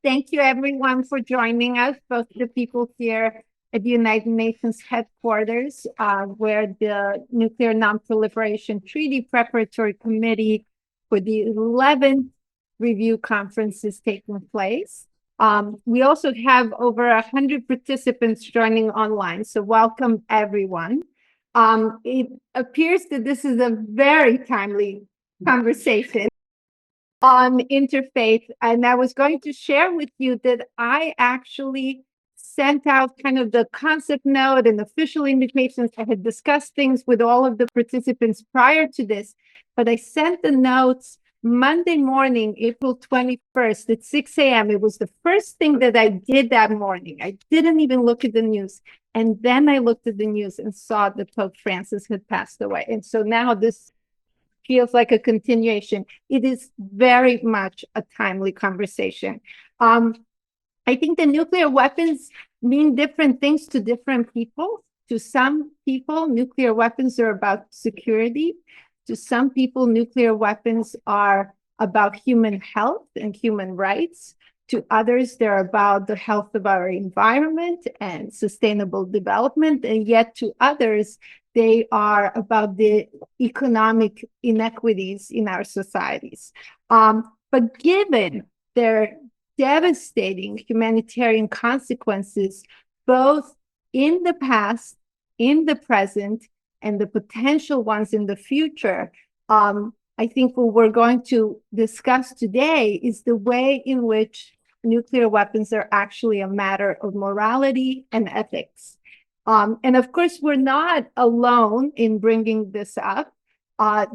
Thank you everyone for joining us, both the people here at the United Nations headquarters, where the Nuclear Non-Proliferation Treaty Preparatory Committee for the 11th Review Conference is taking place. We also have over 100 participants joining online, so welcome everyone. It appears that this is a very timely conversation on interfaith, and I was going to share with you that I actually sent out kind of the concept note and official invitations. I had discussed things with all of the participants prior to this, but I sent the notes Monday morning, April 21st at 6 a.m. It was the first thing that I did that morning. I didn't even look at the news. And then I looked at the news and saw that Pope Francis had passed away. And so now this feels like a continuation. It is very much a timely conversation. I think the nuclear weapons mean different things to different people. To some people, nuclear weapons are about security. To some people, nuclear weapons are about human health and human rights. To others, they're about the health of our environment and sustainable development. And yet to others, they are about the economic inequities in our societies. But given their devastating humanitarian consequences, both in the past, in the present, and the potential ones in the future, I think what we're going to discuss today is the way in which nuclear weapons are actually a matter of morality and ethics. And of course, we're not alone in bringing this up.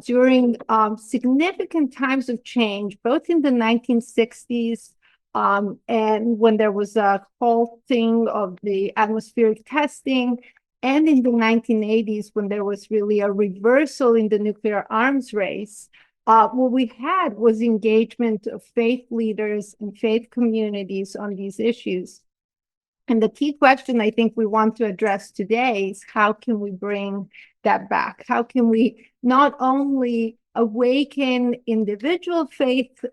During significant times of change, both in the 1960s and when there was a halting of the atmospheric testing, and in the 1980s, when there was really a reversal in the nuclear arms race, what we had was engagement of faith leaders and faith communities on these issues. And the key question I think we want to address today is how can we bring that back? How can we not only awaken individual faith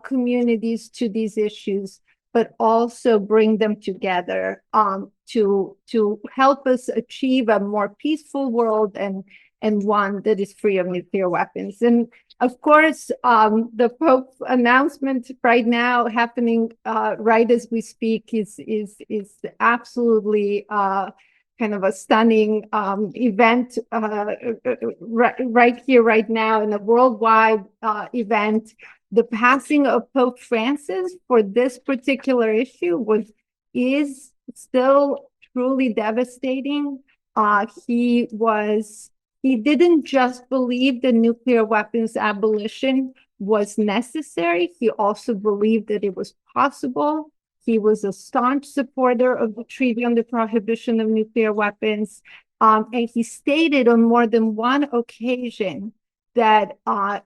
communities to these issues, but also bring them together to help us achieve a more peaceful world and one that is free of nuclear weapons. And of course, the Pope announcement right now happening right as we speak is absolutely kind of a stunning event right here, right now, in a worldwide event. The passing of Pope Francis for this particular issue is still truly devastating. He didn't just believe that nuclear weapons abolition was necessary. He also believed that it was possible. He was a staunch supporter of the Treaty on the Prohibition of Nuclear Weapons. And he stated on more than one occasion that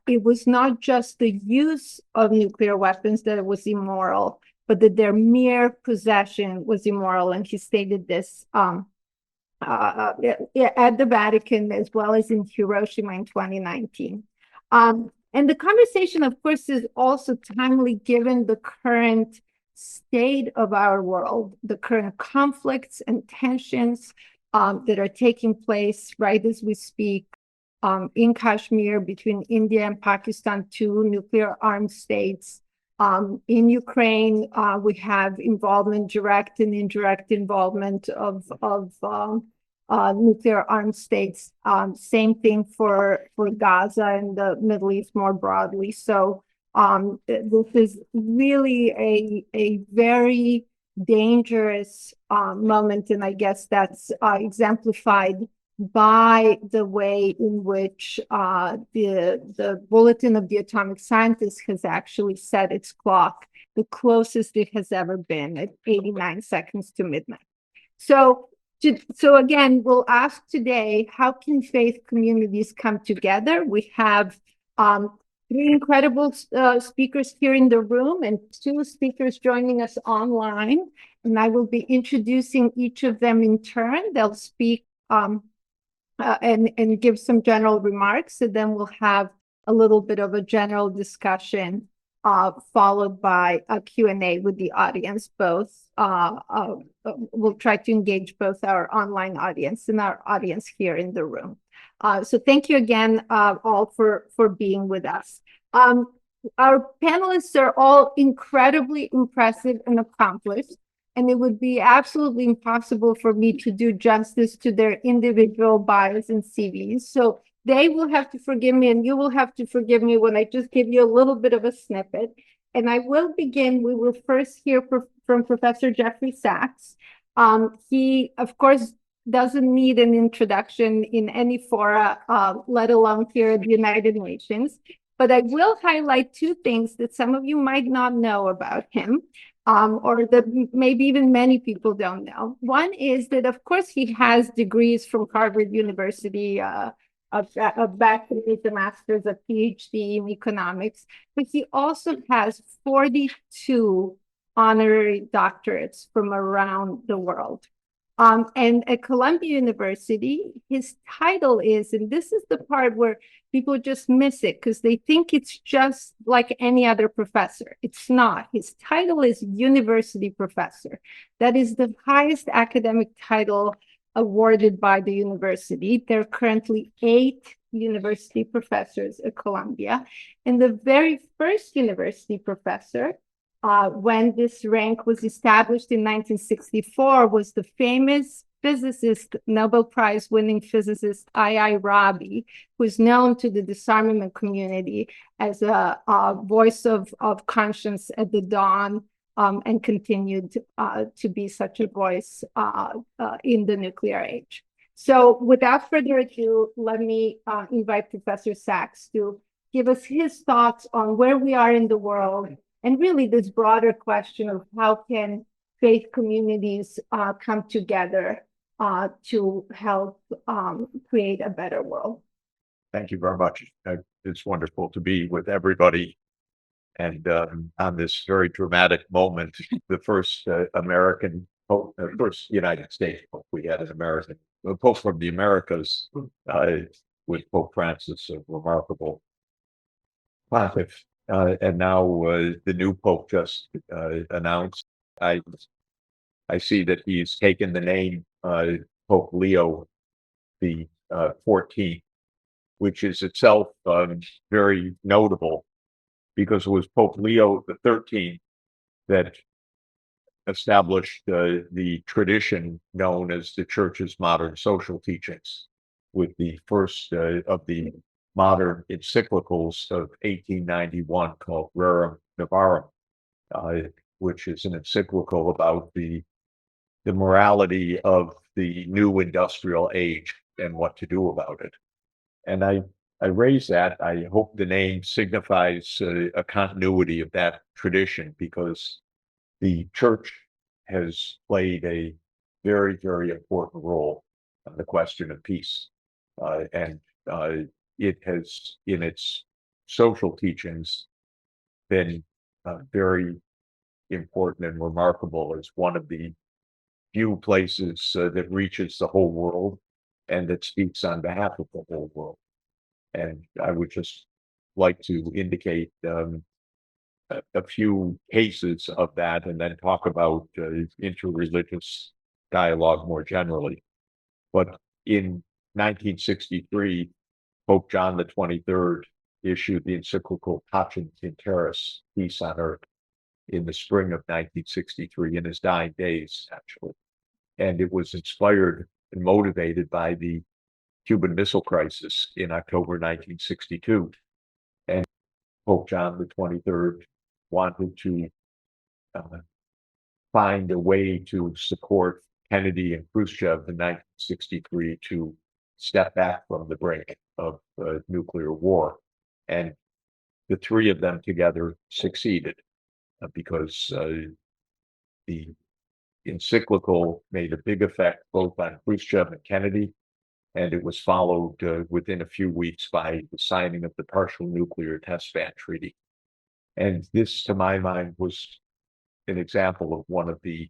it was not just the use of nuclear weapons that was immoral, but that their mere possession was immoral. And he stated this at the Vatican, as well as in Hiroshima in 2019. And the conversation, of course, is also timely given the current state of our world, the current conflicts and tensions that are taking place right as we speak in Kashmir, between India and Pakistan, two nuclear armed states. In Ukraine, we have involvement, direct and indirect involvement of nuclear armed states. Same thing for Gaza and the Middle East more broadly. So this is really a very dangerous moment, and I guess that's exemplified by the way in which the Bulletin of the Atomic Scientist has actually set its clock, the closest it has ever been, at 89 seconds to midnight. So again, we'll ask today, how can faith communities come together? We have three incredible speakers here in the room and two speakers joining us online. And I will be introducing each of them in turn. They'll speak and give some general remarks, and then we'll have a little bit of a general discussion followed by a Q&A with the audience. We'll try to engage both our online audience and our audience here in the room. So thank you again, all, for being with us. Our panelists are all incredibly impressive and accomplished, and it would be absolutely impossible for me to do justice to their individual bios and CVs. So they will have to forgive me, and you will have to forgive me when I just give you a little bit of a snippet. And I will begin. We will first hear from Professor Jeffrey Sachs. He, of course, doesn't need an introduction in any fora, let alone here at the United Nations. But I will highlight two things that some of you might not know about him, or that maybe even many people don't know. One is that, of course, he has degrees from Harvard University, a bachelor's, a master's, a PhD in economics, but he also has 42 honorary doctorates from around the world. And at Columbia University, his title is, and this is the part where people just miss it because they think it's just like any other professor. It's not. His title is University Professor. That is the highest academic title awarded by the university. There are currently 8 university professors at Columbia. And the very first university professor, when this rank was established in 1964, was the famous physicist, Nobel Prize winning physicist, I.I. Rabi, who is known to the disarmament community as a voice of conscience at the dawn, and continued to be such a voice in the nuclear age. So without further ado, let me invite Professor Sachs to give us his thoughts on where we are in the world, and really this broader question of how can faith communities come together to help create a better world. Thank you very much. It's wonderful to be with everybody. And on this very dramatic moment, the first American Pope, first United States Pope, we had an American Pope from the Americas, with Pope Francis, a remarkable pontiff. And now the new Pope just announced. I see that he's taken the name Pope Leo the 14th, which is itself very notable, because it was Pope Leo the 13th that established the tradition known as the Church's modern social teachings, with the first of the modern encyclicals of 1891 called Rerum Novarum, which is an encyclical about the morality of the new industrial age and what to do about it. And I raise that. I hope the name signifies a continuity of that tradition, because the church has played a very, very important role on the question of peace. And it has, in its social teachings, been very important and remarkable as one of the few places that reaches the whole world and that speaks on behalf of the whole world. And I would just like to indicate a few cases of that, and then talk about interreligious dialogue more generally. But in 1963, Pope John the 23rd issued the encyclical Pacem in Terris, Peace on Earth, in the spring of 1963, in his dying days, actually. And it was inspired and motivated by the Cuban Missile Crisis in October 1962. And Pope John the 23rd wanted to find a way to support Kennedy and Khrushchev in 1963 to step back from the brink of nuclear war. And the three of them together succeeded, because the encyclical made a big effect both on Khrushchev and Kennedy, and it was followed within a few weeks by the signing of the Partial Nuclear Test Ban Treaty. And this, to my mind, was an example of one of the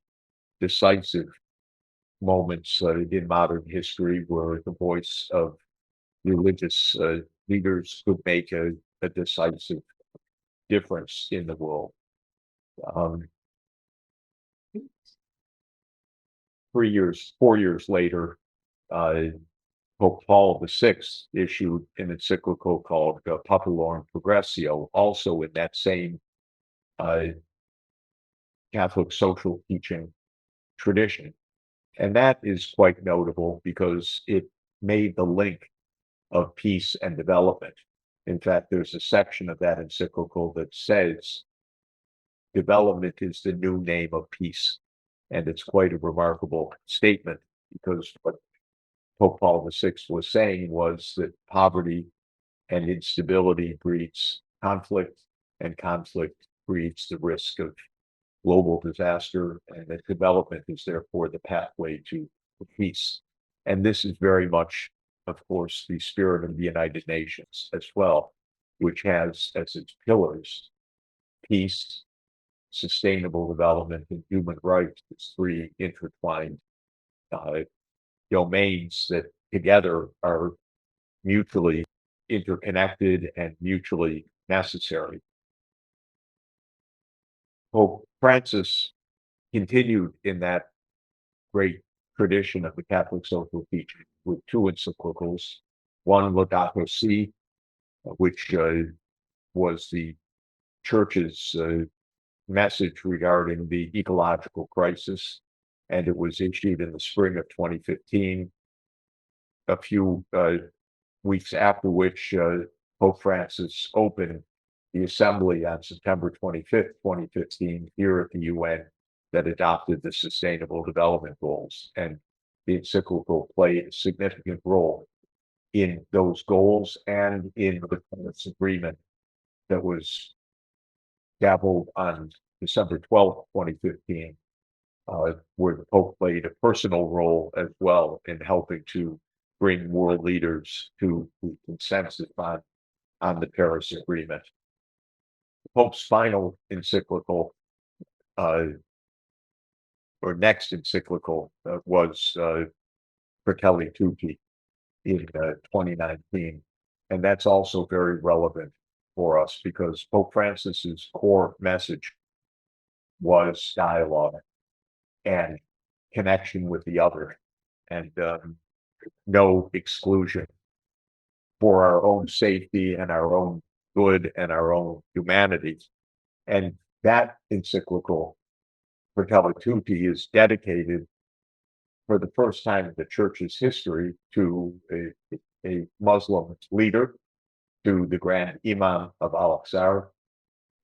decisive moments in modern history where the voice of religious leaders could make a decisive difference in the world. 4 years later, Pope Paul VI issued an encyclical called Populorum Progressio, also in that same Catholic social teaching tradition. And that is quite notable because it made the link of peace and development. In fact, there's a section of that encyclical that says development is the new name of peace. And it's quite a remarkable statement because what Pope Paul VI was saying was that poverty and instability breeds conflict, and conflict breeds the risk of global disaster, and that development is therefore the pathway to peace. And this is very much, of course, the spirit of the United Nations as well, which has as its pillars peace, sustainable development, and human rights. It's three intertwined domains that together are mutually interconnected and mutually necessary. Pope Francis continued in that great tradition of the Catholic social teaching with two encyclicals, one Laudato Si, which was the church's message regarding the ecological crisis, and it was issued in the spring of 2015, a few weeks after which Pope Francis opened the assembly on September 25th, 2015, here at the UN that adopted the Sustainable Development Goals. And the encyclical played a significant role in those goals and in the Paris Agreement that was gaveled on December 12th, 2015, where the Pope played a personal role as well in helping to bring world leaders to consensus on the Paris Agreement. The Pope's final encyclical, or next encyclical, was Fratelli Tutti in 2019. And that's also very relevant for us because Pope Francis's core message was dialogue and connection with the other, and no exclusion for our own safety and our own good and our own humanity. And that encyclical, Fratelli Tutti, is dedicated for the first time in the church's history to a Muslim leader, to the Grand Imam of Al-Aqsa.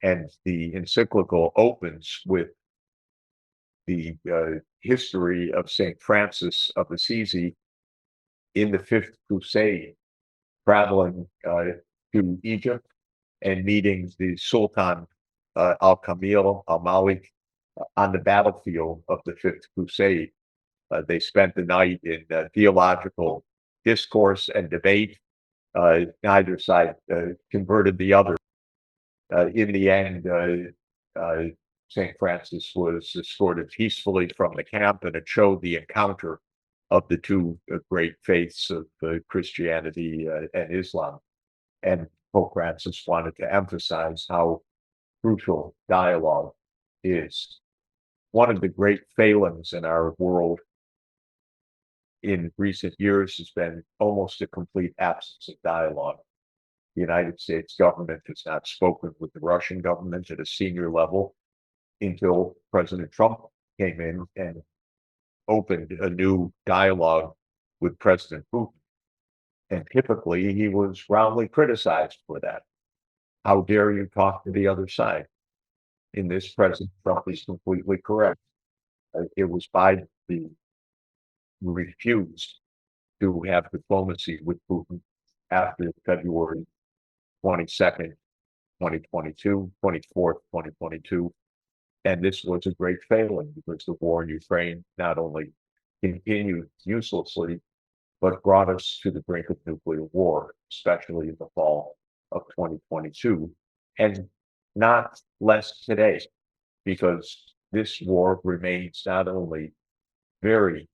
And the encyclical opens with the history of St. Francis of Assisi in the Fifth Crusade, traveling to Egypt and meeting the Sultan Al-Kamil al-Malik on the battlefield of the Fifth Crusade. They spent the night in theological discourse and debate. Neither side converted the other. In the end, St. Francis was escorted peacefully from the camp, and it showed the encounter of the two great faiths of Christianity and Islam. And Pope Francis wanted to emphasize how crucial dialogue is. One of the great failings in our world in recent years has been almost a complete absence of dialogue. The United States government has not spoken with the Russian government at a senior level until President Trump came in and opened a new dialogue with President Putin. And typically he was roundly criticized for that. How dare you talk to the other side? In this, President Trump is completely correct. It was Biden who refused to have diplomacy with Putin after February 22nd, 2022, 24th, 2022. And this was a great failing because the war in Ukraine not only continued uselessly, but brought us to the brink of nuclear war, especially in the fall of 2022. And not less today, because this war remains not only very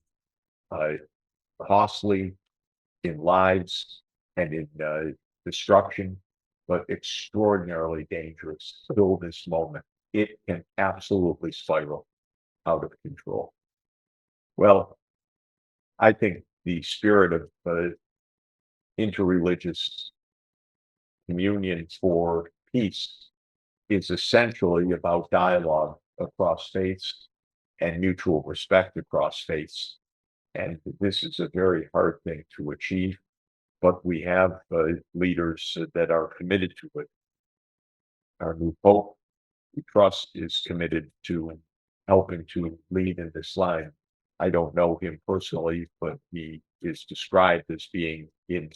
costly in lives and in destruction, but extraordinarily dangerous till this moment. It can absolutely spiral out of control. Well, I think the spirit of interreligious communion for peace is essentially about dialogue across faiths and mutual respect across faiths. And this is a very hard thing to achieve, but we have leaders that are committed to it. Our new Pope, we trust, is committed to helping to lead in this line. I don't know him personally, but he is described as being in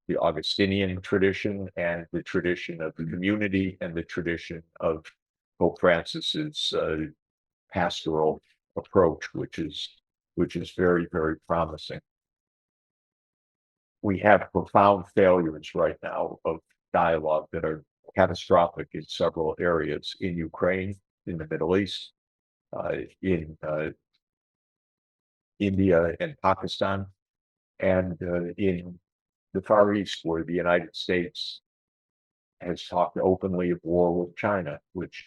the Augustinian tradition and the tradition of the community and the tradition of Pope Francis's pastoral approach, which is very, very promising. We have profound failures right now of dialogue that are catastrophic in several areas in Ukraine, in the Middle East, in India and Pakistan, and in the Far East, where the United States has talked openly of war with China, which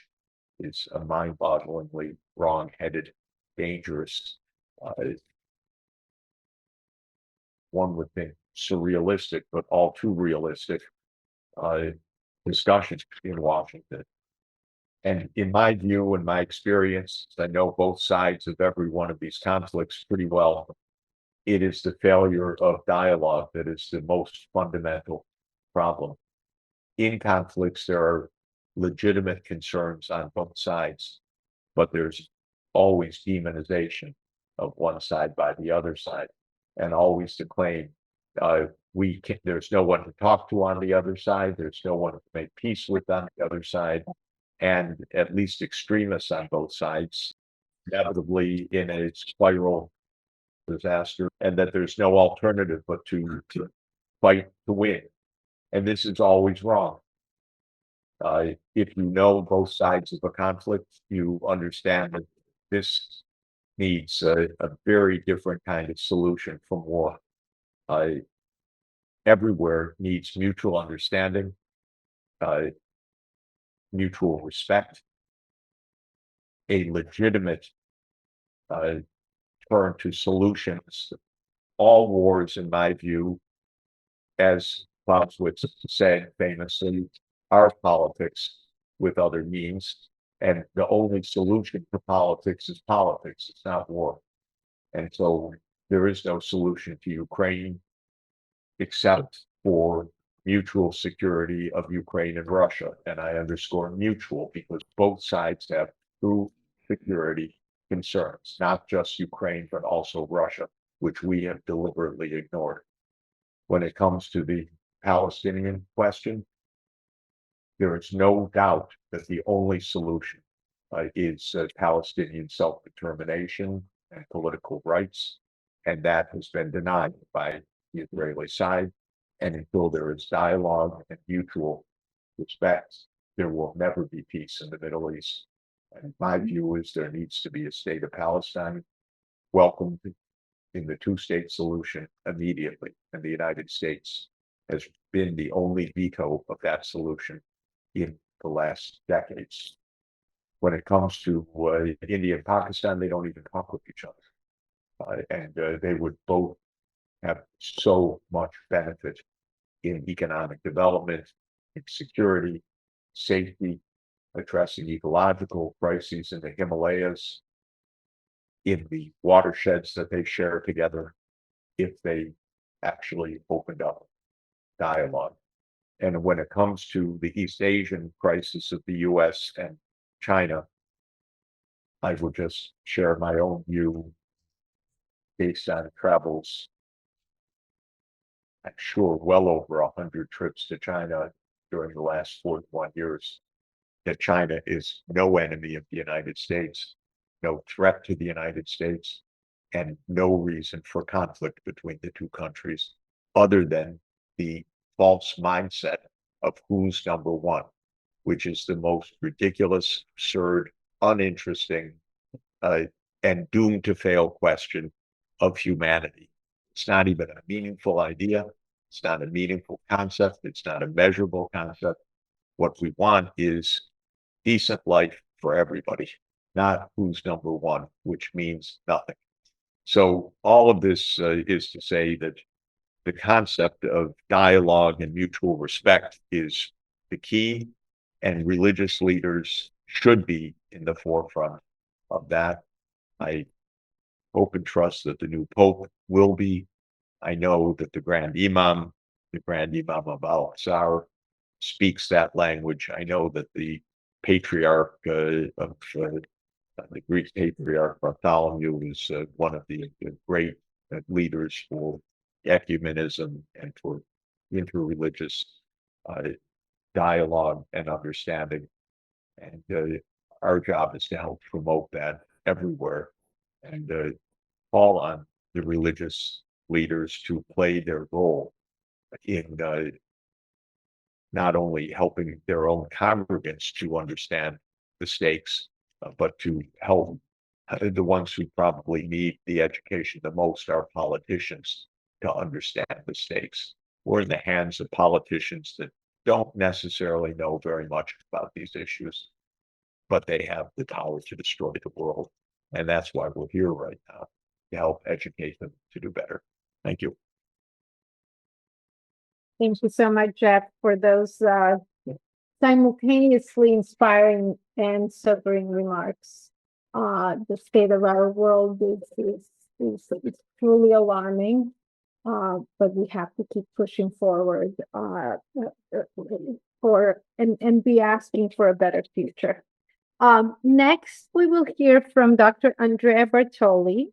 is a mind-bogglingly wrong-headed, dangerous, one would think surrealistic, but all too realistic discussion in Washington. And in my view and my experience, I know both sides of every one of these conflicts pretty well. It is the failure of dialogue that is the most fundamental problem. In conflicts, there are legitimate concerns on both sides, but there's always demonization of one side by the other side, and always the claim there's no one to talk to on the other side, there's no one to make peace with on the other side, and at least extremists on both sides, inevitably in a spiral disaster, and that there's no alternative but to fight to win. And this is always wrong. If you know both sides of a conflict, you understand that this needs a very different kind of solution from war. Everywhere needs mutual understanding, mutual respect, a legitimate turn to solutions. All wars, in my view, as Clausewitz said famously, are politics with other means. And the only solution for politics is politics. It's not war. And so there is no solution to Ukraine except for mutual security of Ukraine and Russia. And I underscore mutual because both sides have true security concerns, not just Ukraine, but also Russia, which we have deliberately ignored. When it comes to the Palestinian question, there is no doubt that the only solution is Palestinian self-determination and political rights, and that has been denied by the Israeli side. And until there is dialogue and mutual respect, there will never be peace in the Middle East. And my view is there needs to be a state of Palestine welcomed in the two-state solution immediately. And the United States has been the only veto of that solution in the last decades. When it comes to India and Pakistan, they don't even talk with each other. And they would both have so much benefit in economic development, in security, safety, addressing ecological crises in the Himalayas, in the watersheds that they share together, if they actually opened up dialogue. And when it comes to the East Asian crisis of the US and China, I will just share my own view based on travels. I'm sure well over 100 trips to China during the last 41 years, that China is no enemy of the United States, no threat to the United States, and no reason for conflict between the two countries other than the false mindset of who's number one, which is the most ridiculous, absurd, uninteresting, and doomed to fail question of humanity. It's not even a meaningful idea. It's not a meaningful concept. It's not a measurable concept. What we want is decent life for everybody, not who's number one, which means nothing. So all of this is to say that the concept of dialogue and mutual respect is the key, and religious leaders should be in the forefront of that. I hope and trust that the new Pope will be. I know that the Grand Imam of Al-Azhar, speaks that language. I know that the Patriarch of the Greek Patriarch Bartholomew is one of the great leaders for ecumenism and for interreligious dialogue and understanding. And our job is to help promote that everywhere and call on the religious leaders to play their role in not only helping their own congregants to understand the stakes, but to help the ones who probably need the education the most, our politicians, to understand the stakes. We're in the hands of politicians that don't necessarily know very much about these issues, but they have the power to destroy the world. And that's why we're here right now, to help educate them to do better. Thank you. Thank you so much, Jeff, for those simultaneously inspiring and sobering remarks. The state of our world is truly alarming, but we have to keep pushing forward and be asking for a better future. Next, we will hear from Dr. Andrea Bartoli,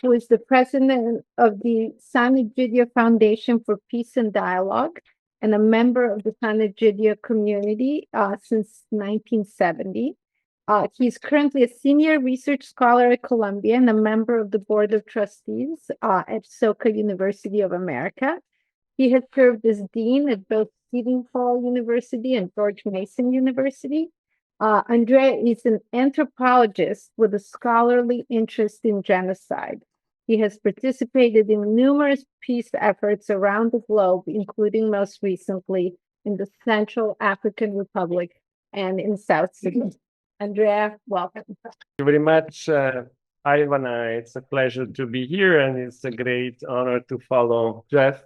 who is the president of the Sant'Egidio Foundation for Peace and Dialogue and a member of the Sant'Egidio community since 1970. He's currently a senior research scholar at Columbia and a member of the board of trustees at Soka University of America. He has served as dean at both Seton Hall University and George Mason University. Andrea is an anthropologist with a scholarly interest in genocide. He has participated in numerous peace efforts around the globe, including most recently in the Central African Republic and in South Sudan. Andrea, welcome. Thank you very much, Ivana. It's a pleasure to be here, and it's a great honor to follow Jeff.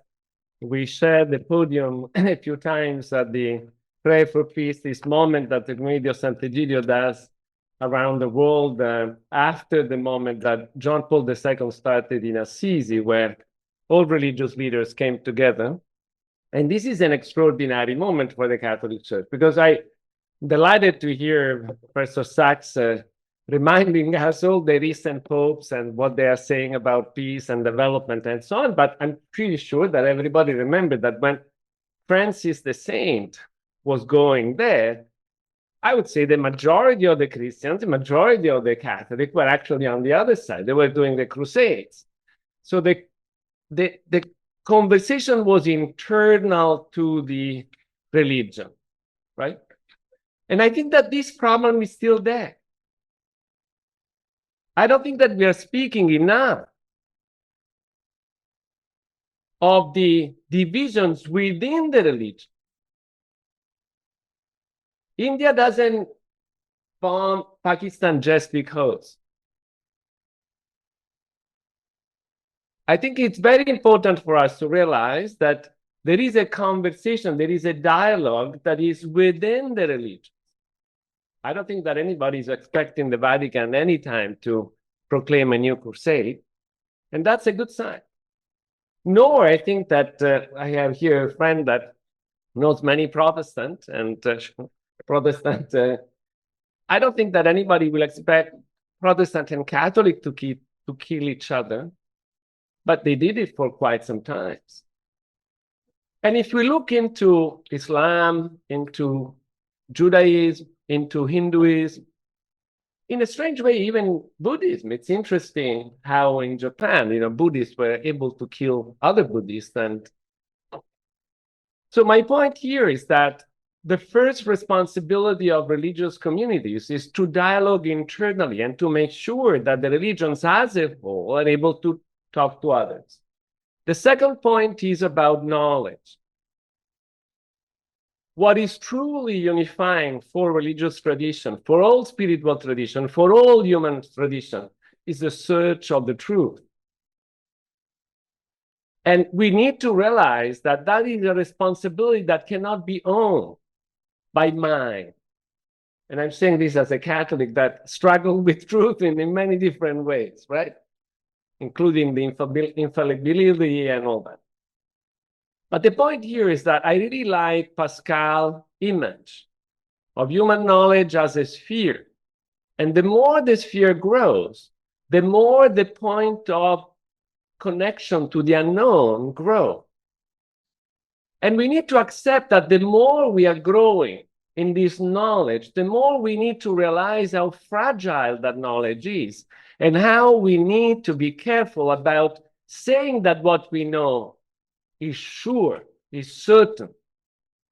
We shared the podium a few times at the Pray for Peace, this moment that the community of Sant'Egidio does around the world after the moment that John Paul II started in Assisi, where all religious leaders came together. And this is an extraordinary moment for the Catholic Church, because I'm delighted to hear Professor Sachs reminding us all the recent popes and what they are saying about peace and development and so on. But I'm pretty sure that everybody remembered that when Francis the Saint was going there, I would say the majority of the Christians, the majority of the Catholics were actually on the other side. They were doing the Crusades. So the conversation was internal to the religion, right? And I think that this problem is still there. I don't think that we are speaking enough of the divisions within the religion. India doesn't bomb Pakistan just because. I think it's very important for us to realize that there is a conversation, there is a dialogue that is within the religion. I don't think that anybody is expecting the Vatican anytime to proclaim a new crusade, and that's a good sign. Nor I think that I have here a friend that knows many Protestant and Protestant. I don't think that anybody will expect Protestant and Catholic to kill each other, but they did it for quite some time. And if we look into Islam, into Judaism, into Hinduism, in a strange way, even Buddhism, it's interesting how in Japan, Buddhists were able to kill other Buddhists. And so my point here is that the first responsibility of religious communities is to dialogue internally and to make sure that the religions as a whole are able to talk to others. The second point is about knowledge. What is truly unifying for religious tradition, for all spiritual tradition, for all human tradition, is the search of the truth. And we need to realize that that is a responsibility that cannot be owned by mind. And I'm saying this as a Catholic that struggled with truth in many different ways, right? Including the infallibility and all that. But the point here is that I really like Pascal's image of human knowledge as a sphere. And the more the sphere grows, the more the point of connection to the unknown grows. And we need to accept that the more we are growing in this knowledge, the more we need to realize how fragile that knowledge is and how we need to be careful about saying that what we know is sure, is certain.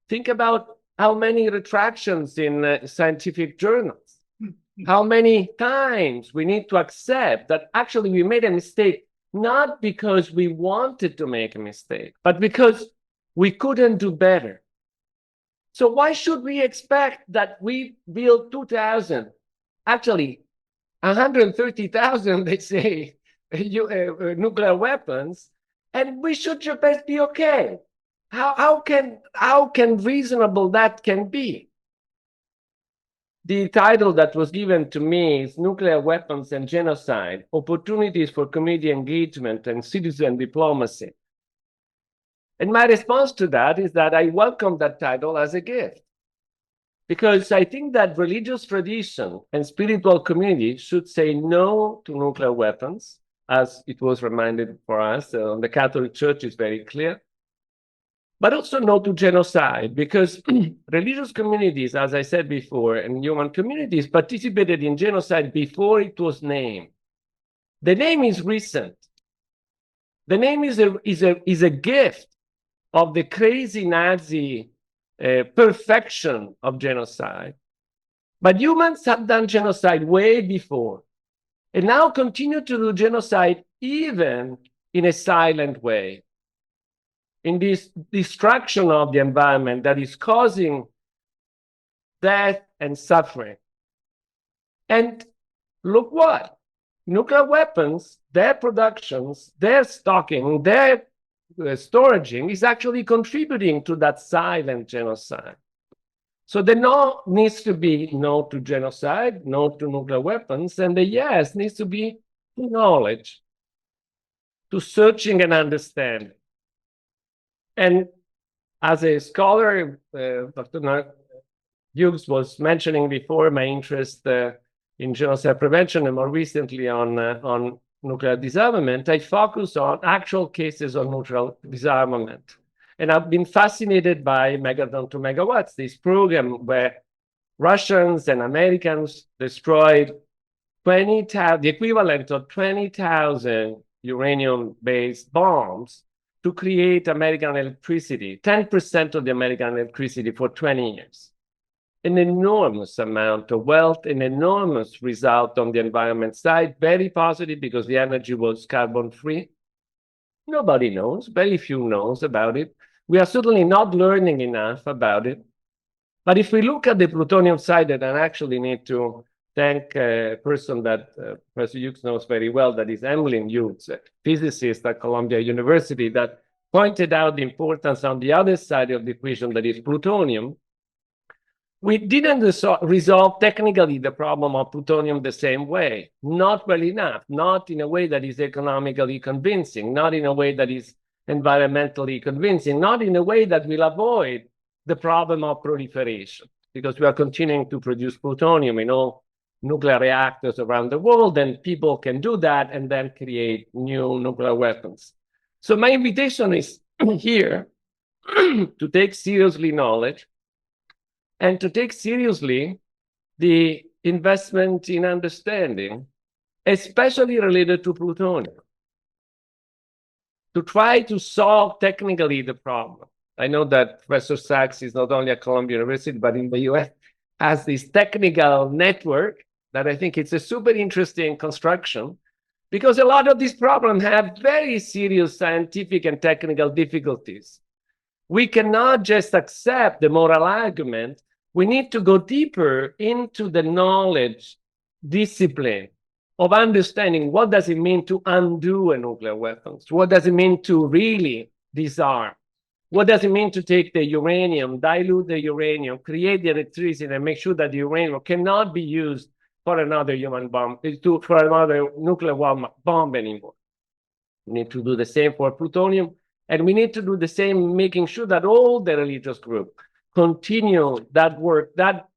Think about how many retractions in scientific journals, how many times we need to accept that actually we made a mistake, not because we wanted to make a mistake, but because we couldn't do better. So why should we expect that we build 2,000, actually 130,000, they say, nuclear weapons, and we should just be okay? How can reasonable that can be? The title that was given to me is Nuclear Weapons and Genocide, Opportunities for Community Engagement and Citizen Diplomacy. And my response to that is that I welcome that title as a gift, because I think that religious tradition and spiritual community should say no to nuclear weapons, as it was reminded for us. The Catholic Church is very clear. But also no to genocide, because religious communities, as I said before, and human communities participated in genocide before it was named. The name is recent. The name is a gift of the crazy Nazi perfection of genocide. But humans have done genocide way before, and now continue to do genocide even in a silent way, in this destruction of the environment that is causing death and suffering. And look what? Nuclear weapons, their productions, their stocking, their storaging is actually contributing to that silent genocide. So the no needs to be no to genocide, no to nuclear weapons, and the yes needs to be to knowledge, to searching and understanding. And as a scholar, Dr. Hughes was mentioning before my interest in genocide prevention, and more recently on nuclear disarmament, I focus on actual cases of nuclear disarmament. And I've been fascinated by Megaton to Megawatts, this program where Russians and Americans destroyed 20,000, the equivalent of 20,000 uranium-based bombs to create American electricity, 10% of the American electricity for 20 years. An enormous amount of wealth, an enormous result on the environment side, very positive because the energy was carbon-free. Nobody knows, very few knows about it. We are certainly not learning enough about it. But if we look at the plutonium side, and I actually need to thank a person that Professor Hughes knows very well, that is Emily Hughes, a physicist at Columbia University, that pointed out the importance on the other side of the equation, that is plutonium. We didn't resolve technically the problem of plutonium the same way, not well enough, not in a way that is economically convincing, not in a way that is environmentally convincing, not in a way that will avoid the problem of proliferation, because we are continuing to produce plutonium in all nuclear reactors around the world, and people can do that and then create new nuclear weapons. So my invitation is here to take seriously knowledge and to take seriously the investment in understanding, especially related to plutonium, to try to solve technically the problem. I know that Professor Sachs is not only at Columbia University, but in the US has this technical network that I think it's a super interesting construction because a lot of these problems have very serious scientific and technical difficulties. We cannot just accept the moral argument. We need to go deeper into the knowledge discipline of understanding what does it mean to undo a nuclear weapons? What does it mean to really disarm? What does it mean to take the uranium, dilute the uranium, create the electricity, and make sure that the uranium cannot be used for another human bomb, for another nuclear bomb anymore? We need to do the same for plutonium, and we need to do the same, making sure that all the religious groups continue that work, that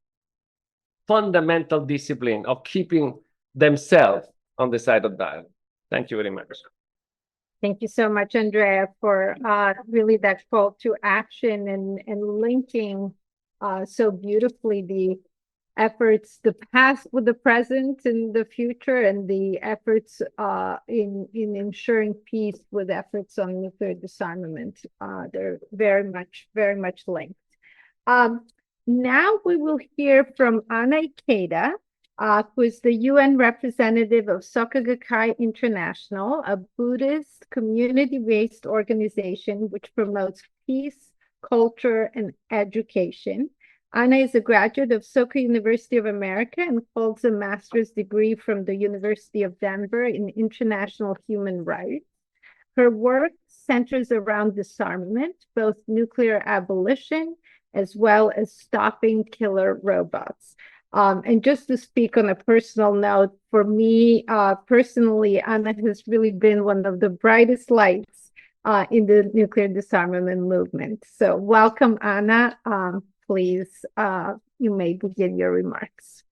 fundamental discipline of keeping themselves on the side of dialogue. Thank you very much. Thank you so much, Andrea, for really that call to action and linking so beautifully the efforts, the past with the present and the future, and the efforts in ensuring peace with efforts on nuclear disarmament. They're very much linked. Now we will hear from Anna Ikeda, who is the UN representative of Soka Gakkai International, a Buddhist community-based organization which promotes peace, culture, and education. Anna is a graduate of Soka University of America and holds a master's degree from the University of Denver in international human rights. Her work centers around disarmament, both nuclear abolition as well as stopping killer robots. And just to speak on a personal note, for me personally, Anna has really been one of the brightest lights in the nuclear disarmament movement. So welcome, Anna. Please, you may begin your remarks.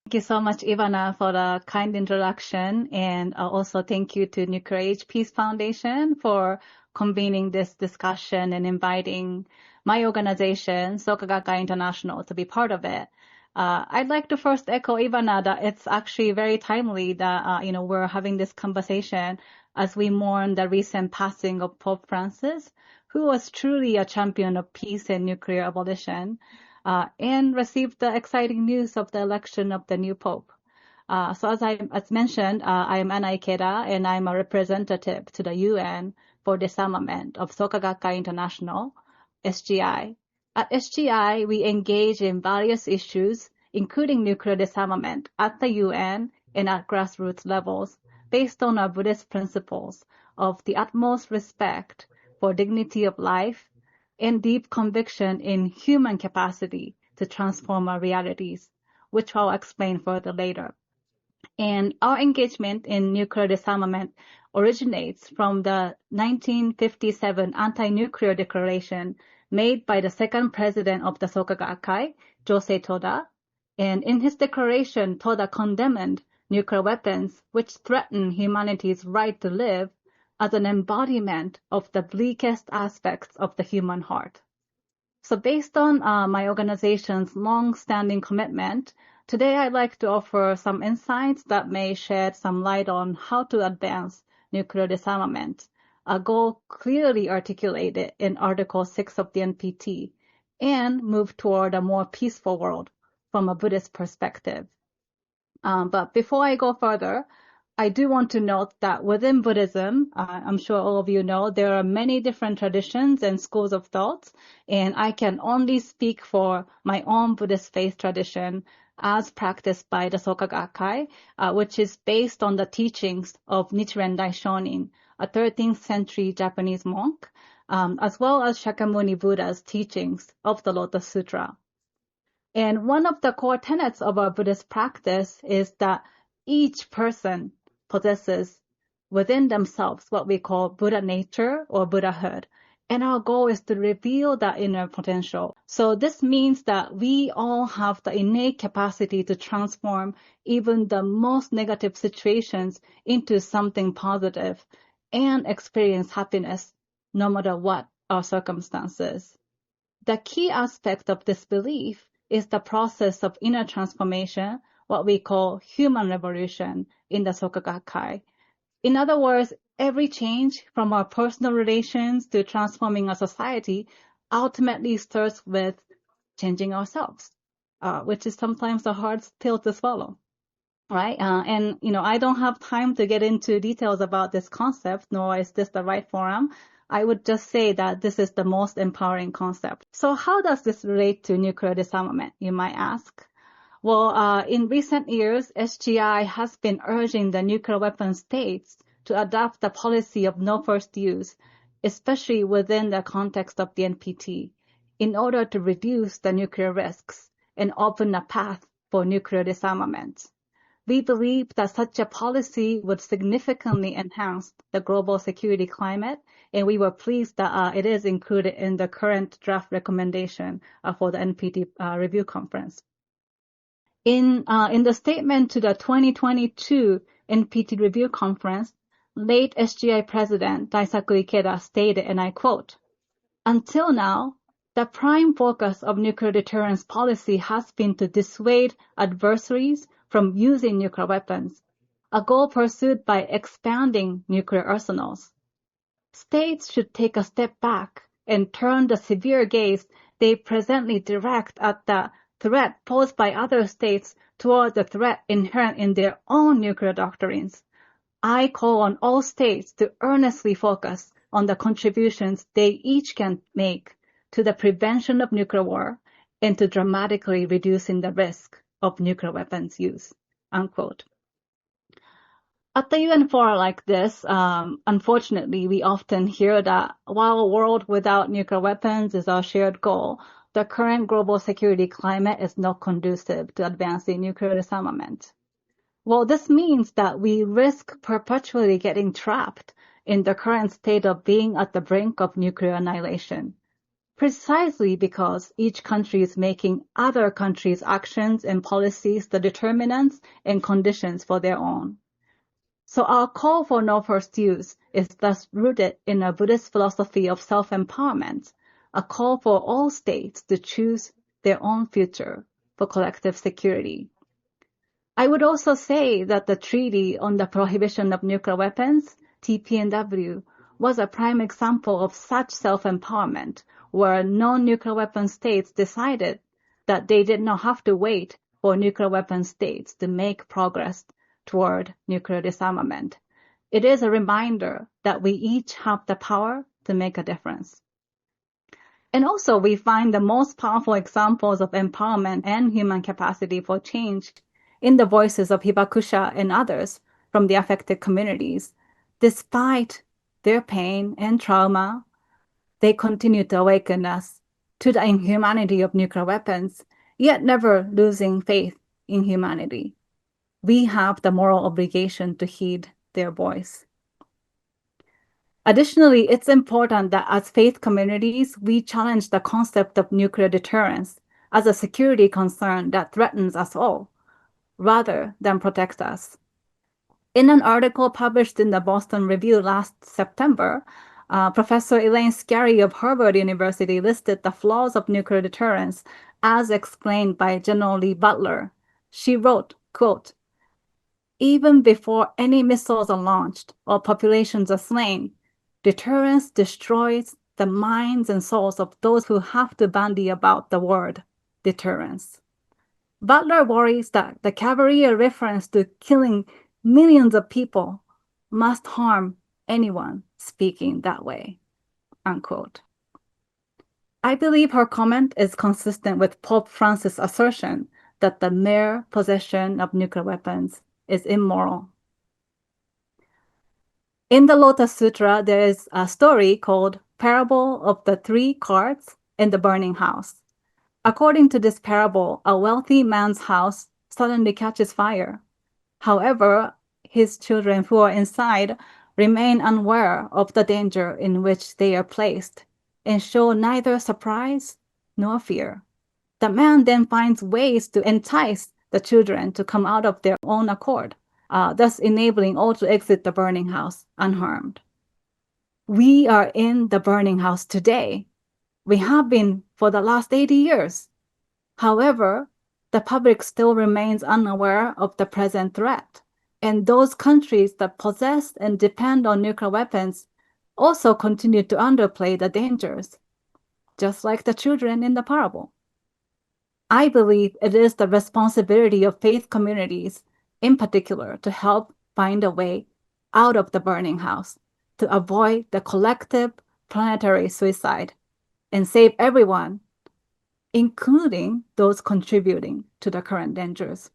Thank you so much, Ivana, for the kind introduction. And also thank you to Nuclear Age Peace Foundation for convening this discussion and inviting my organization, Soka Gakkai International, to be part of it. I'd like to first echo Ivana that it's actually very timely that we're having this conversation as we mourn the recent passing of Pope Francis, who was truly a champion of peace and nuclear abolition, and received the exciting news of the election of the new Pope. So as mentioned, I am Anna Ikeda, and I'm a representative to the UN for disarmament of Soka Gakkai International, SGI. At SGI, we engage in various issues, including nuclear disarmament at the UN and at grassroots levels, based on our Buddhist principles of the utmost respect for dignity of life and deep conviction in human capacity to transform our realities, which I'll explain further later. And our engagement in nuclear disarmament originates from the 1957 anti-nuclear declaration made by the second president of the Soka Gakkai, Josei Toda. And in his declaration, Toda condemned nuclear weapons, which threaten humanity's right to live, as an embodiment of the bleakest aspects of the human heart. So based on my organization's long-standing commitment, today I'd like to offer some insights that may shed some light on how to advance nuclear disarmament, a goal clearly articulated in Article 6 of the NPT, and move toward a more peaceful world from a Buddhist perspective. But before I go further, I do want to note that within Buddhism, I'm sure all of you know, there are many different traditions and schools of thought, and I can only speak for my own Buddhist faith tradition as practiced by the Soka Gakkai, which is based on the teachings of Nichiren Daishonin, a 13th century Japanese monk, as well as Shakyamuni Buddha's teachings of the Lotus Sutra. And one of the core tenets of our Buddhist practice is that each person possesses within themselves what we call Buddha nature or Buddhahood. And our goal is to reveal that inner potential. So this means that we all have the innate capacity to transform even the most negative situations into something positive and experience happiness no matter what our circumstances. The key aspect of this belief is the process of inner transformation, what we call human revolution in the Soka Gakkai. In other words, every change from our personal relations to transforming our society ultimately starts with changing ourselves, which is sometimes a hard pill to swallow. right? And, I don't have time to get into details about this concept, nor is this the right forum. I would just say that this is the most empowering concept. So how does this relate to nuclear disarmament, you might ask? Well, in recent years, SGI has been urging the nuclear weapon states to adopt the policy of no first use, especially within the context of the NPT, in order to reduce the nuclear risks and open a path for nuclear disarmament. We believe that such a policy would significantly enhance the global security climate, and we were pleased that it is included in the current draft recommendation for the NPT review conference. In the statement to the 2022 NPT review conference, late SGI President Daisaku Ikeda stated, and I quote, "Until now, the prime focus of nuclear deterrence policy has been to dissuade adversaries from using nuclear weapons, a goal pursued by expanding nuclear arsenals. States should take a step back and turn the severe gaze they presently direct at the threat posed by other states toward the threat inherent in their own nuclear doctrines. I call on all states to earnestly focus on the contributions they each can make to the prevention of nuclear war and to dramatically reducing the risk of nuclear weapons use," unquote. At the UN fora like this, unfortunately, we often hear that while a world without nuclear weapons is our shared goal, the current global security climate is not conducive to advancing nuclear disarmament. Well, this means that we risk perpetually getting trapped in the current state of being at the brink of nuclear annihilation, precisely because each country is making other countries' actions and policies the determinants and conditions for their own. So our call for no first use is thus rooted in a Buddhist philosophy of self-empowerment, a call for all states to choose their own future for collective security. I would also say that the Treaty on the Prohibition of Nuclear Weapons, TPNW, was a prime example of such self-empowerment, where non-nuclear weapon states decided that they did not have to wait for nuclear weapon states to make progress toward nuclear disarmament. It is a reminder that we each have the power to make a difference. And also, we find the most powerful examples of empowerment and human capacity for change in the voices of hibakusha and others from the affected communities. Despite their pain and trauma, they continue to awaken us to the inhumanity of nuclear weapons, yet never losing faith in humanity. We have the moral obligation to heed their voice. Additionally, it's important that as faith communities, we challenge the concept of nuclear deterrence as a security concern that threatens us all, rather than protect us. In an article published in the Boston Review last September, Professor Elaine Scarry of Harvard University listed the flaws of nuclear deterrence as explained by General Lee Butler. She wrote, quote, "Even before any missiles are launched or populations are slain, deterrence destroys the minds and souls of those who have to bandy about the word deterrence." Butler worries that the Cavalier reference to killing millions of people must harm anyone speaking that way, unquote. I believe her comment is consistent with Pope Francis' assertion that the mere possession of nuclear weapons is immoral. In the Lotus Sutra, there is a story called Parable of the Three Carts in the Burning House. According to this parable, a wealthy man's house suddenly catches fire. However, his children who are inside remain unaware of the danger in which they are placed and show neither surprise nor fear. The man then finds ways to entice the children to come out of their own accord, thus enabling all to exit the burning house unharmed. We are in the burning house today. We have been for the last 80 years. However, the public still remains unaware of the present threat. And those countries that possess and depend on nuclear weapons also continue to underplay the dangers, just like the children in the parable. I believe it is the responsibility of faith communities in particular, to help find a way out of the burning house, to avoid the collective planetary suicide and save everyone, including those contributing to the current dangers.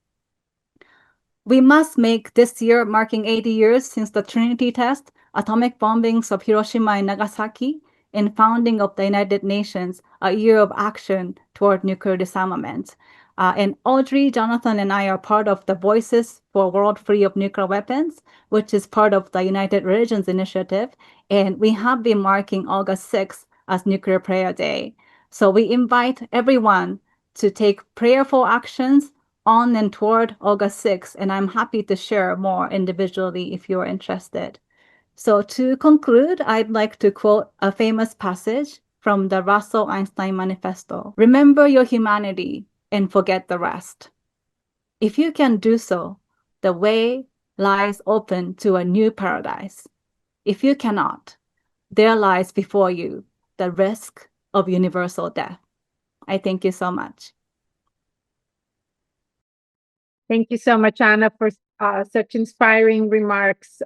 We must make this year, marking 80 years since the Trinity test, atomic bombings of Hiroshima and Nagasaki, and founding of the United Nations, a year of action toward nuclear disarmament. And Audrey, Jonathan, and I are part of the Voices for a World Free of Nuclear Weapons, which is part of the United Religions Initiative. And we have been marking August 6th as Nuclear Prayer Day. So we invite everyone to take prayerful actions on and toward August 6th, and I'm happy to share more individually if you're interested. So to conclude, I'd like to quote a famous passage from the Russell-Einstein Manifesto. Remember your humanity and forget the rest. If you can do so, the way lies open to a new paradise. If you cannot, there lies before you the risk of universal death. I thank you so much. Thank you so much, Anna, for such inspiring remarks.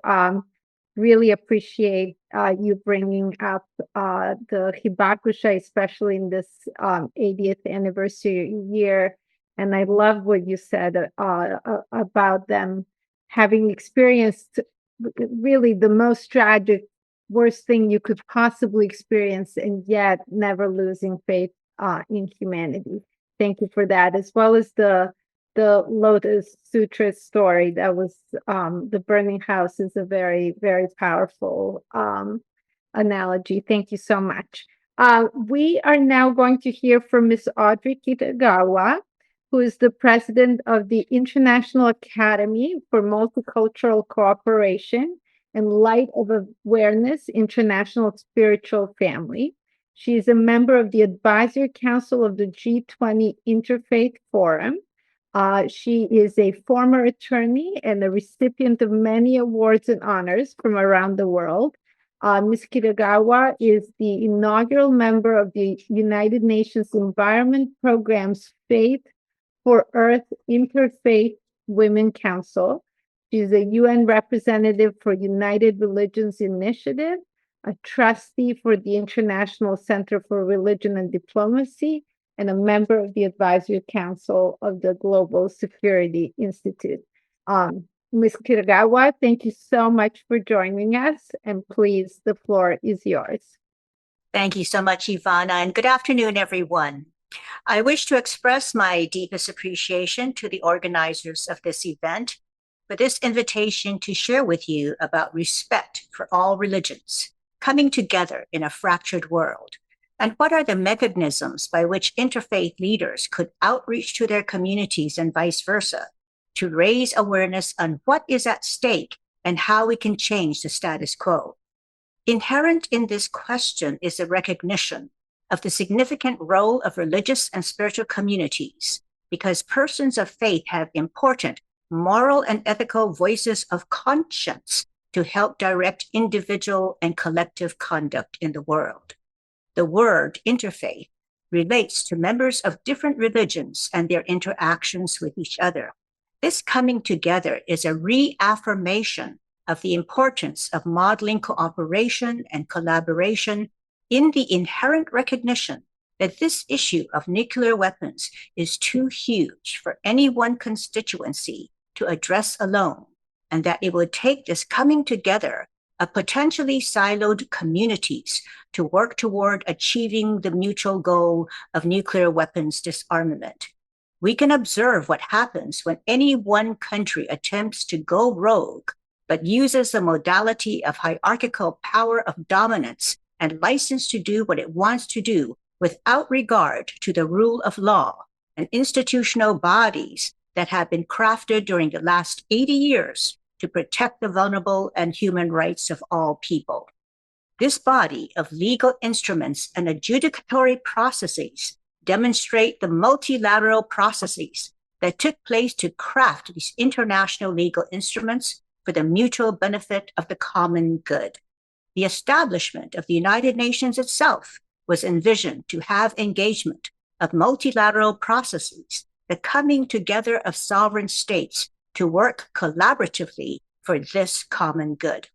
Really appreciate you bringing up the hibakusha, especially in this 80th anniversary year. And I love what you said about them having experienced really the most tragic, worst thing you could possibly experience, and yet never losing faith in humanity. Thank you for that, as well as the Lotus Sutra story. That was the burning house is a very, very powerful analogy. Thank you so much. We are now going to hear from Ms. Audrey Kitagawa, who is the president of the International Academy for Multicultural Cooperation and Light of Awareness International Spiritual Family. She is a member of the Advisory Council of the G20 Interfaith Forum. She is a former attorney and a recipient of many awards and honors from around the world. Ms. Kitagawa is the inaugural member of the United Nations Environment Program's Faith for Earth Interfaith Women Council. She is a UN representative for United Religions Initiative, a trustee for the International Center for Religion and Diplomacy, and a member of the Advisory Council of the Global Security Institute. Ms. Kitagawa, thank you so much for joining us, and please, the floor is yours. Thank you so much, Ivana, and good afternoon, everyone. I wish to express my deepest appreciation to the organizers of this event for this invitation to share with you about respect for all religions coming together in a fractured world, and what are the mechanisms by which interfaith leaders could outreach to their communities and vice versa to raise awareness on what is at stake and how we can change the status quo. Inherent in this question is a recognition of the significant role of religious and spiritual communities, because persons of faith have important moral and ethical voices of conscience to help direct individual and collective conduct in the world. The word interfaith relates to members of different religions and their interactions with each other. This coming together is a reaffirmation of the importance of modeling cooperation and collaboration in the inherent recognition that this issue of nuclear weapons is too huge for any one constituency to address alone, and that it would take this coming together of potentially siloed communities to work toward achieving the mutual goal of nuclear weapons disarmament. We can observe what happens when any one country attempts to go rogue, but uses the modality of hierarchical power of dominance and license to do what it wants to do without regard to the rule of law and institutional bodies that have been crafted during the last 80 years to protect the vulnerable and human rights of all people. This body of legal instruments and adjudicatory processes demonstrate the multilateral processes that took place to craft these international legal instruments for the mutual benefit of the common good. The establishment of the United Nations itself was envisioned to have engagement of multilateral processes, the coming together of sovereign states to work collaboratively for this common good.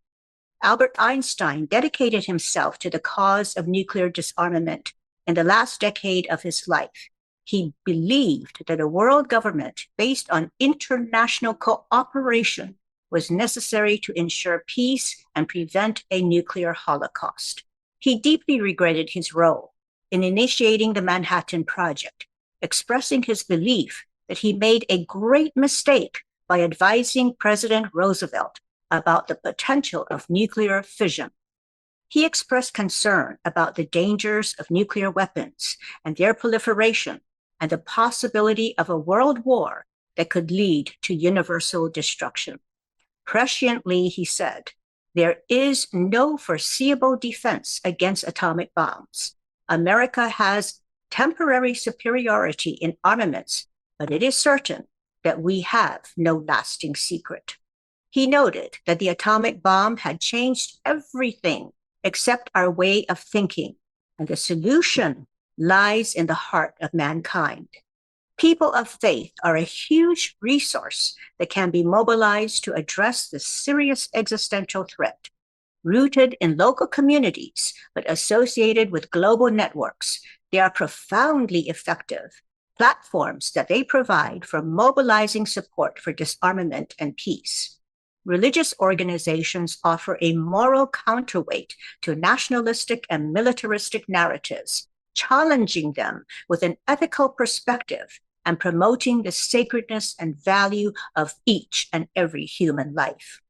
Albert Einstein dedicated himself to the cause of nuclear disarmament in the last decade of his life. He believed that a world government based on international cooperation was necessary to ensure peace and prevent a nuclear holocaust. He deeply regretted his role in initiating the Manhattan Project, expressing his belief that he made a great mistake by advising President Roosevelt about the potential of nuclear fission. He expressed concern about the dangers of nuclear weapons and their proliferation and the possibility of a world war that could lead to universal destruction. Presciently, he said, "There is no foreseeable defense against atomic bombs. America has temporary superiority in armaments, but it is certain that we have no lasting secret." He noted that the atomic bomb had changed everything except our way of thinking, and the solution lies in the heart of mankind. People of faith are a huge resource that can be mobilized to address this serious existential threat. Rooted in local communities, but associated with global networks, they are profoundly effective platforms that they provide for mobilizing support for disarmament and peace. Religious organizations offer a moral counterweight to nationalistic and militaristic narratives, challenging them with an ethical perspective and promoting the sacredness and value of each and every human life.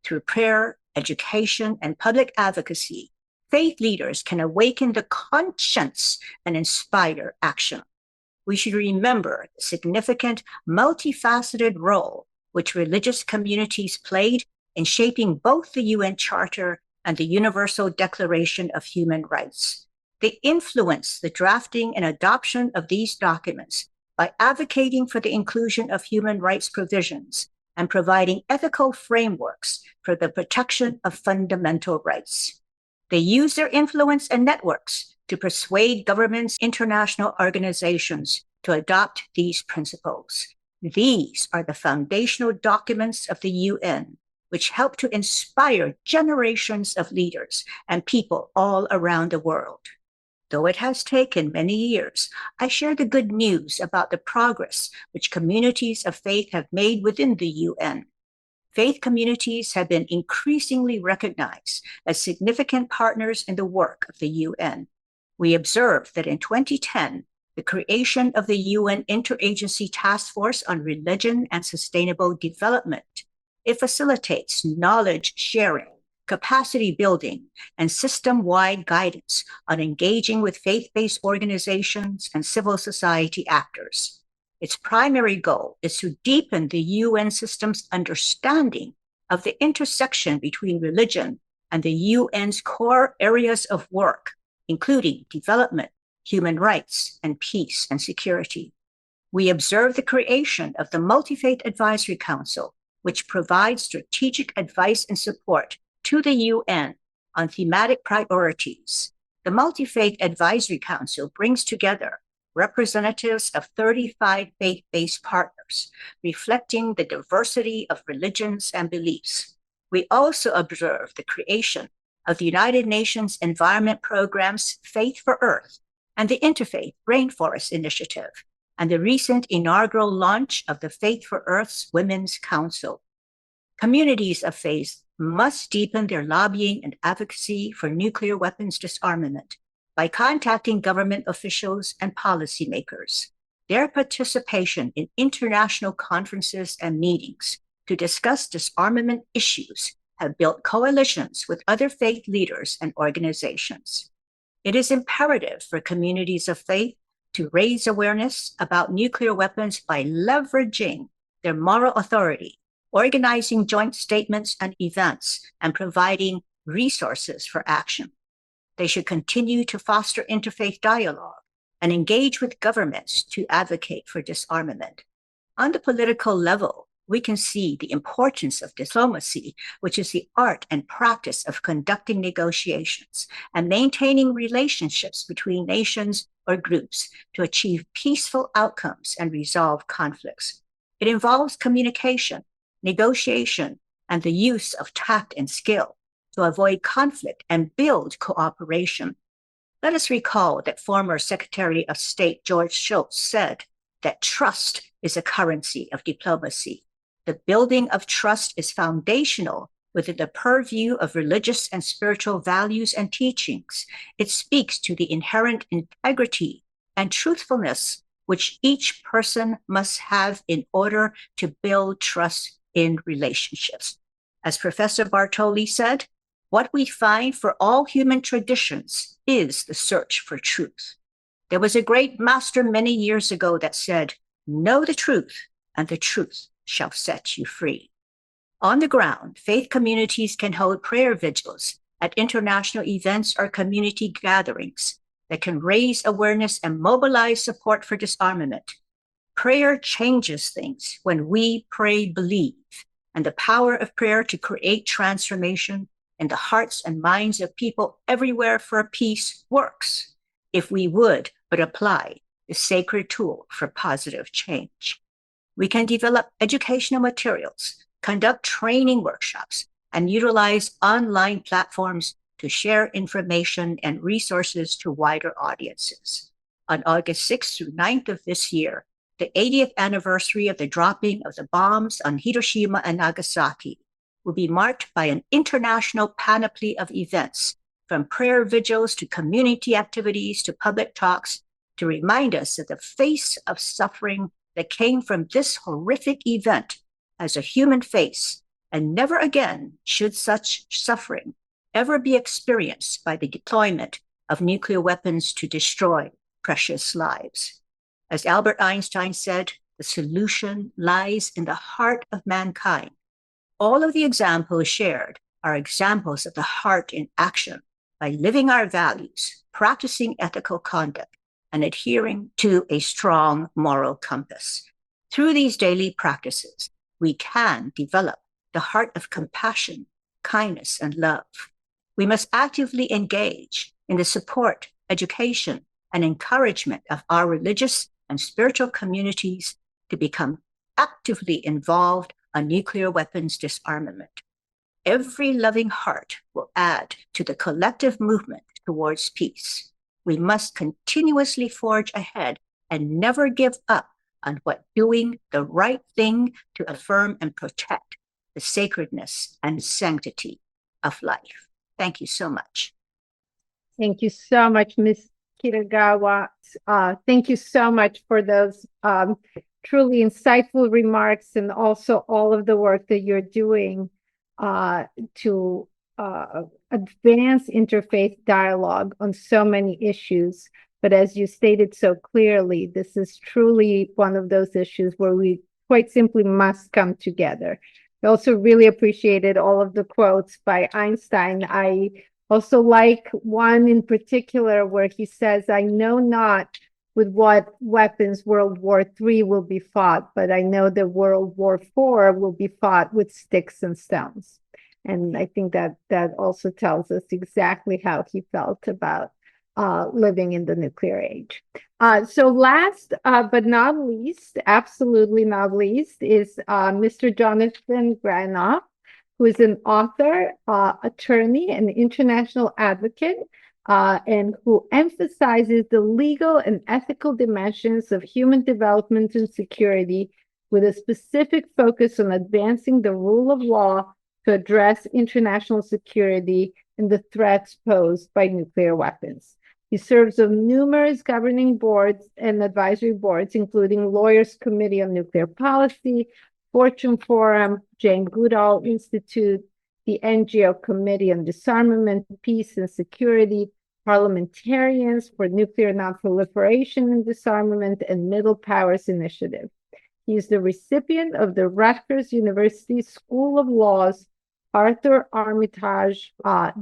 Through prayer, education, and public advocacy, faith leaders can awaken the conscience and inspire action. We should remember the significant, multifaceted role which religious communities played in shaping both the UN Charter and the Universal Declaration of Human Rights. They influenced the drafting and adoption of these documents by advocating for the inclusion of human rights provisions and providing ethical frameworks for the protection of fundamental rights. They use their influence and networks to persuade governments, international organizations to adopt these principles. These are the foundational documents of the UN, which help to inspire generations of leaders and people all around the world. Though it has taken many years, I share the good news about the progress which communities of faith have made within the UN. Faith communities have been increasingly recognized as significant partners in the work of the UN. We observed that in 2010, the creation of the UN Interagency Task Force on Religion and Sustainable Development. It facilitates knowledge sharing, capacity building, and system-wide guidance on engaging with faith-based organizations and civil society actors. Its primary goal is to deepen the UN system's understanding of the intersection between religion and the UN's core areas of work, including development, human rights, and peace and security. We observe the creation of the Multi-Faith Advisory Council, which provides strategic advice and support to the UN on thematic priorities. The Multi-Faith Advisory Council brings together representatives of 35 faith-based partners, reflecting the diversity of religions and beliefs. We also observe the creation of the United Nations Environment Programme's Faith for Earth and the Interfaith Rainforest Initiative, and the recent inaugural launch of the Faith for Earth's Women's Council. Communities of faith must deepen their lobbying and advocacy for nuclear weapons disarmament by contacting government officials and policymakers. Their participation in international conferences and meetings to discuss disarmament issues have built coalitions with other faith leaders and organizations. It is imperative for communities of faith to raise awareness about nuclear weapons by leveraging their moral authority, organizing joint statements and events, and providing resources for action. They should continue to foster interfaith dialogue and engage with governments to advocate for disarmament. On the political level, we can see the importance of diplomacy, which is the art and practice of conducting negotiations and maintaining relationships between nations or groups to achieve peaceful outcomes and resolve conflicts. It involves communication, negotiation, and the use of tact and skill to avoid conflict and build cooperation. Let us recall that former Secretary of State George Shultz said that trust is a currency of diplomacy. The building of trust is foundational within the purview of religious and spiritual values and teachings. It speaks to the inherent integrity and truthfulness which each person must have in order to build trust in relationships. As Professor Bartoli said, what we find for all human traditions is the search for truth. There was a great master many years ago that said, "Know the truth, and the truth shall set you free." On the ground, faith communities can hold prayer vigils at international events or community gatherings that can raise awareness and mobilize support for disarmament. Prayer changes things when we pray, believe, and the power of prayer to create transformation in the hearts and minds of people everywhere for peace works, if we would but apply the sacred tool for positive change. We can develop educational materials, conduct training workshops, and utilize online platforms to share information and resources to wider audiences. On August 6th through 9th of this year, the 80th anniversary of the dropping of the bombs on Hiroshima and Nagasaki will be marked by an international panoply of events, from prayer vigils to community activities to public talks, to remind us that the face of suffering that came from this horrific event has a human face, and never again should such suffering ever be experienced by the deployment of nuclear weapons to destroy precious lives. As Albert Einstein said, the solution lies in the heart of mankind. All of the examples shared are examples of the heart in action by living our values, practicing ethical conduct, and adhering to a strong moral compass. Through these daily practices, we can develop the heart of compassion, kindness, and love. We must actively engage in the support, education, and encouragement of our religious and spiritual communities to become actively involved on nuclear weapons disarmament. Every loving heart will add to the collective movement towards peace. We must continuously forge ahead and never give up on what doing the right thing to affirm and protect the sacredness and sanctity of life. Thank you so much. Thank you so much, Ms. Kitagawa. Thank you so much for those truly insightful remarks, and also all of the work that you're doing to advance interfaith dialogue on so many issues. But as you stated so clearly, this is truly one of those issues where we quite simply must come together. I also really appreciated all of the quotes by Einstein. I also like one in particular where he says, "I know not with what weapons World War III will be fought, but I know that World War IV will be fought with sticks and stones." And I think that that also tells us exactly how he felt about living in the nuclear age. So last but not least, absolutely not least, is Mr. Jonathan Granoff, who is an author, attorney, and international advocate, and who emphasizes the legal and ethical dimensions of human development and security, with a specific focus on advancing the rule of law to address international security and the threats posed by nuclear weapons. He serves on numerous governing boards and advisory boards, including Lawyers Committee on Nuclear Policy, Fortune Forum, Jane Goodall Institute, the NGO Committee on Disarmament, Peace and Security, Parliamentarians for Nuclear Nonproliferation and Disarmament, and Middle Powers Initiative. He is the recipient of the Rutgers University School of Law's Arthur Armitage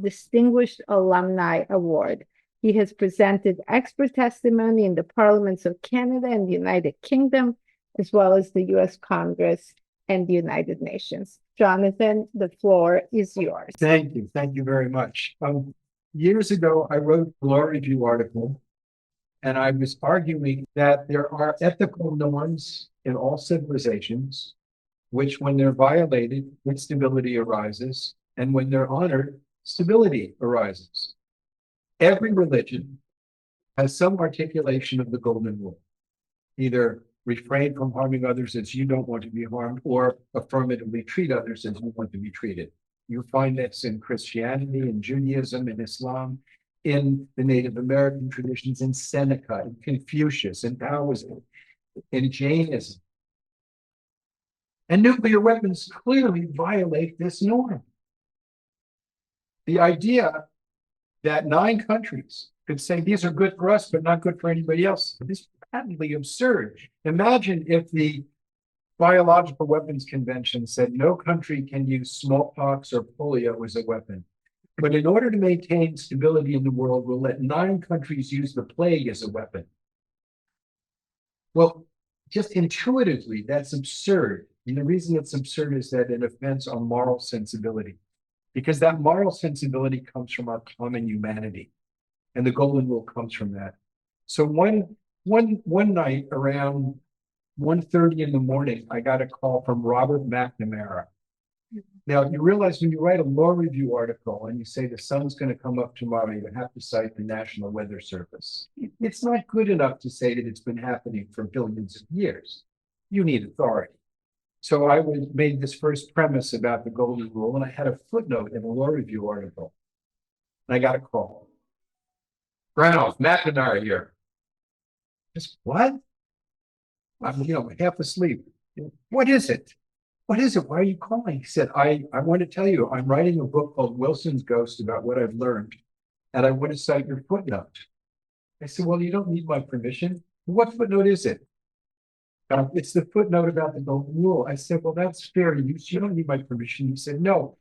Distinguished Alumni Award. He has presented expert testimony in the parliaments of Canada and the United Kingdom, as well as the US Congress and the United Nations. Jonathan, the floor is yours. Thank you. Thank you very much. Years ago, I wrote a law review article, and I was arguing that there are ethical norms in all civilizations, which when they're violated, instability arises, and when they're honored, stability arises. Every religion has some articulation of the golden rule. Either refrain from harming others as you don't want to be harmed, or affirmatively treat others as you want to be treated. You find this in Christianity, in Judaism, in Islam, in the Native American traditions, in Seneca, in Confucius, in Taoism, in Jainism. And nuclear weapons clearly violate this norm. The idea that 9 countries could say these are good for us, but not good for anybody else, is patently absurd. Imagine if the Biological Weapons Convention said no country can use smallpox or polio as a weapon. But in order to maintain stability in the world, we'll let 9 countries use the plague as a weapon. Well, just intuitively, that's absurd. And the reason it's absurd is that it offends our moral sensibility, because that moral sensibility comes from our common humanity. And the golden rule comes from that. So one night around 1:30 in the morning, I got a call from Robert McNamara. Now, you realize when you write a law review article and you say the sun's going to come up tomorrow, you have to cite the National Weather Service. It's not good enough to say that it's been happening for billions of years. You need authority. So I made this first premise about the golden rule, and I had a footnote in a law review article. And I got a call. Granoff, McNamara here. Just what? I'm half asleep. What is it? What is it? Why are you calling? He said, I want to tell you, I'm writing a book called Wilson's Ghost about what I've learned, and I want to cite your footnote. I said, well, you don't need my permission. What footnote is it? It's the footnote about the golden rule. I said, well, that's fair use. You don't need my permission. He said, no.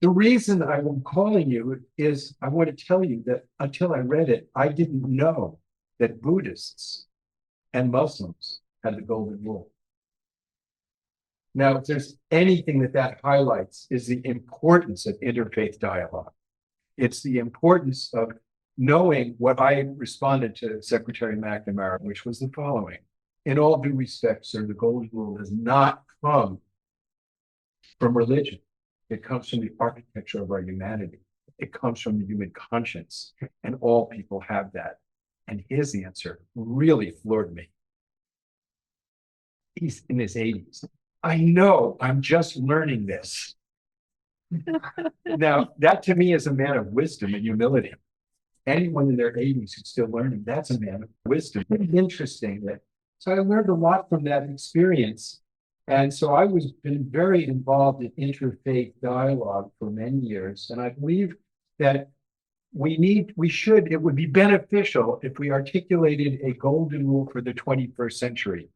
The reason I'm calling you is I want to tell you that until I read it, I didn't know that Buddhists and Muslims had the golden rule. Now, if there's anything that highlights is the importance of interfaith dialogue. It's the importance of knowing what I responded to Secretary McNamara, which was the following. In all due respect, sir, the golden rule does not come from religion. It comes from the architecture of our humanity. It comes from the human conscience, and all people have that. And his answer really floored me. He's in his 80s. I know, I'm just learning this. Now, that to me is a man of wisdom and humility. Anyone in their 80s who's still learning, that's a man of wisdom. Interesting. So I learned a lot from that experience. And so I was been very involved in interfaith dialogue for many years. And I believe that it would be beneficial if we articulated a golden rule for the 21st century.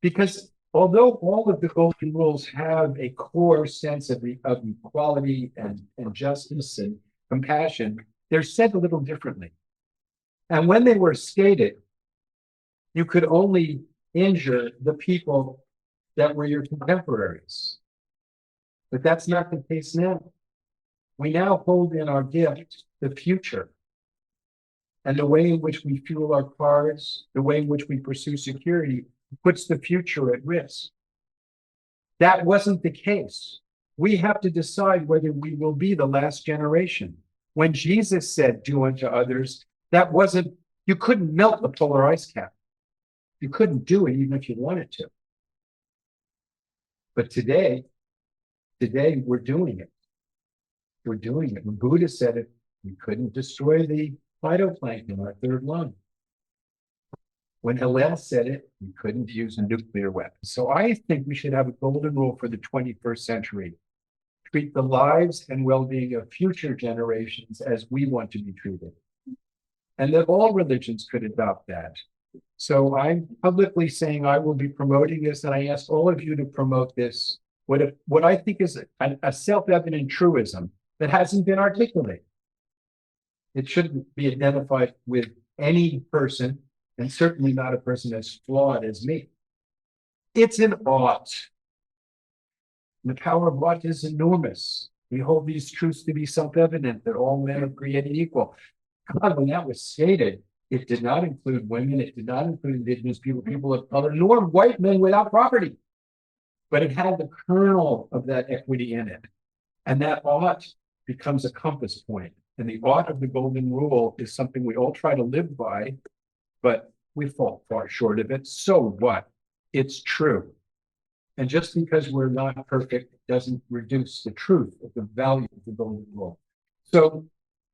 Because although all of the golden rules have a core sense of equality and justice and compassion, they're said a little differently. And when they were stated, you could only injure the people that were your contemporaries. But that's not the case now. We now hold in our gift the future. And the way in which we fuel our cars, the way in which we pursue security, puts the future at risk. That wasn't the case. We have to decide whether we will be the last generation. When Jesus said, do unto others, you couldn't melt the polar ice cap. You couldn't do it even if you wanted to. But today we're doing it. We're doing it. When Buddha said it, we couldn't destroy the phytoplankton, our third lung. When Hillel said it, we couldn't use a nuclear weapon. So I think we should have a golden rule for the 21st century. Treat the lives and well-being of future generations as we want to be treated. And that all religions could adopt that. So I'm publicly saying I will be promoting this, and I ask all of you to promote this. What I think is a self-evident truism that hasn't been articulated. It shouldn't be identified with any person, and certainly not a person as flawed as me. It's an ought. The power of ought is enormous. We hold these truths to be self-evident, that all men are created equal. God, when that was stated, it did not include women, it did not include indigenous people, people of color, nor white men without property. but it had the kernel of that equity in it. And that ought becomes a compass point. And the ought of the golden rule is something we all try to live by, but we fall far short of it. So what? It's true. And just because we're not perfect doesn't reduce the truth of the value of the golden rule. So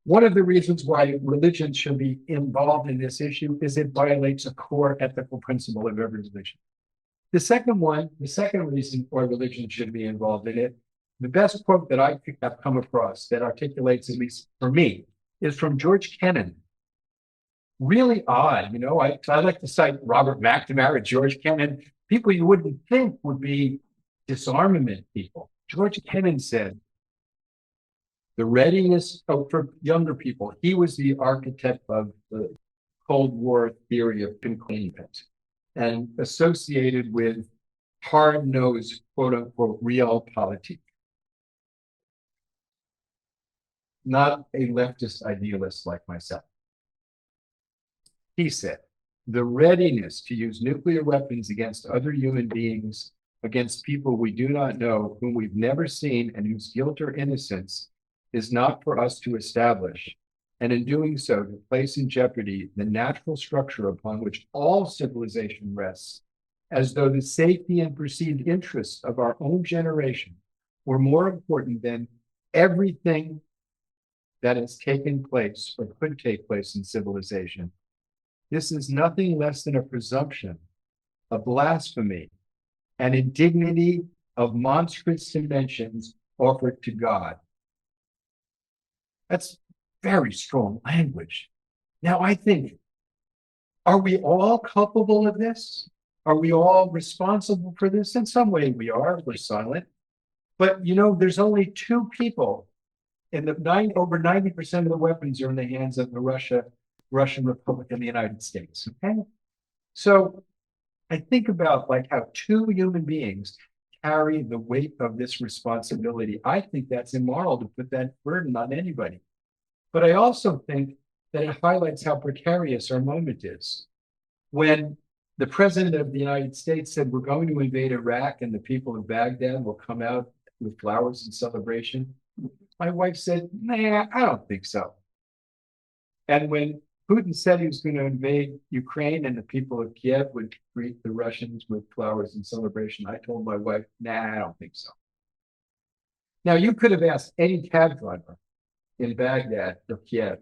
one of the reasons why religion should be involved in this issue is it violates a core ethical principle of every religion. The second reason why religion should be involved in it, the best quote that I have come across that articulates, at least for me, is from George Kennan. Really odd, you know, I like to cite Robert McNamara, George Kennan, people you wouldn't think would be disarmament people. George Kennan said, the readiness for younger people, he was the architect of the Cold War theory of containment and associated with hard-nosed, quote-unquote, realpolitik. Not a leftist idealist like myself. He said, the readiness to use nuclear weapons against other human beings, against people we do not know, whom we've never seen, and whose guilt or innocence is not for us to establish, and in doing so, to place in jeopardy the natural structure upon which all civilization rests, as though the safety and perceived interests of our own generation were more important than everything that has taken place or could take place in civilization. This is nothing less than a presumption, a blasphemy, an indignity of monstrous dimensions offered to God. That's very strong language. Now I think, are we all culpable of this? Are we all responsible for this? In some way we are, we're silent. But you know, there's only two people, and over 90% of the weapons are in the hands of the Russian Republic and the United States, okay? So I think about like how two human beings carry the weight of this responsibility. I think that's immoral to put that burden on anybody. But I also think that it highlights how precarious our moment is. When the president of the United States said, we're going to invade Iraq and the people of Baghdad will come out with flowers in celebration, my wife said, nah, I don't think so. And when Putin said he was going to invade Ukraine and the people of Kiev would greet the Russians with flowers in celebration, I told my wife, nah, I don't think so. Now, you could have asked any cab driver in Baghdad or Kiev,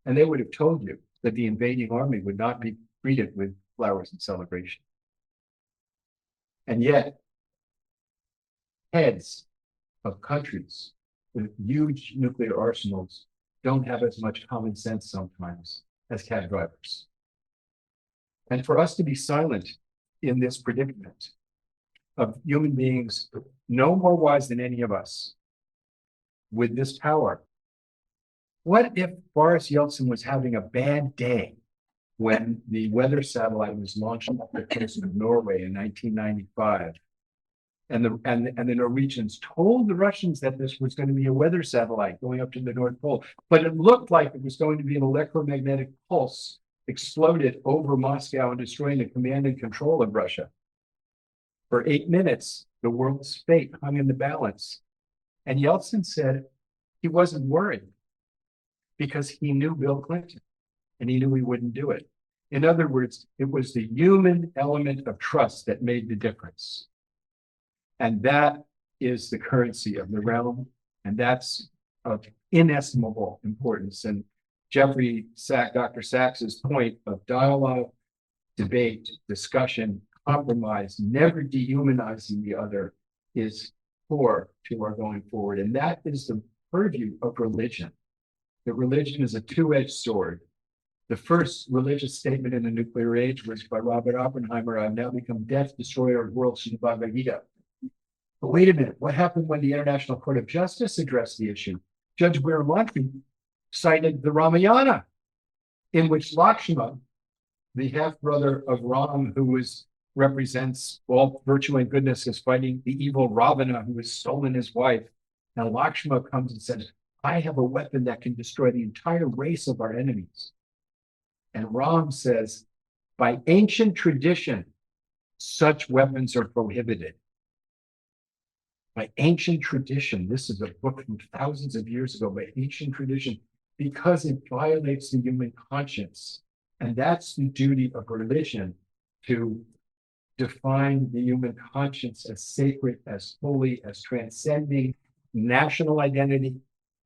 and they would have told you that the invading army would not be greeted with flowers in celebration. And yet, heads of countries with huge nuclear arsenals don't have as much common sense sometimes as cab drivers. And for us to be silent in this predicament of human beings no more wise than any of us with this power, what if Boris Yeltsin was having a bad day when the weather satellite was launched off the coast of Norway in 1995? And the Norwegians told the Russians that this was going to be a weather satellite going up to the North Pole, but it looked like it was going to be an electromagnetic pulse exploded over Moscow and destroying the command and control of Russia. For 8 minutes, the world's fate hung in the balance. And Yeltsin said he wasn't worried because he knew Bill Clinton and he knew he wouldn't do it. In other words, it was the human element of trust that made the difference. And that is the currency of the realm, and that's of inestimable importance. And Dr. Sachs's point of dialogue, debate, discussion, compromise, never dehumanizing the other is core to our going forward. And that is the purview of religion. That religion is a two-edged sword. The first religious statement in the nuclear age was by Robert Oppenheimer, I've now become death, destroyer of worlds, Bhagavad Gita. But wait a minute, what happened when the International Court of Justice addressed the issue? Judge Weeramanthi cited the Ramayana, in which Lakshmana, the half-brother of Ram, who represents all virtue and goodness, is fighting the evil Ravana, who has stolen his wife. Now Lakshmana comes and says, I have a weapon that can destroy the entire race of our enemies. And Ram says, by ancient tradition, such weapons are prohibited. by ancient tradition. This is a book from thousands of years ago, by ancient tradition, because it violates the human conscience. And that's the duty of religion, to define the human conscience as sacred, as holy, as transcending national identity,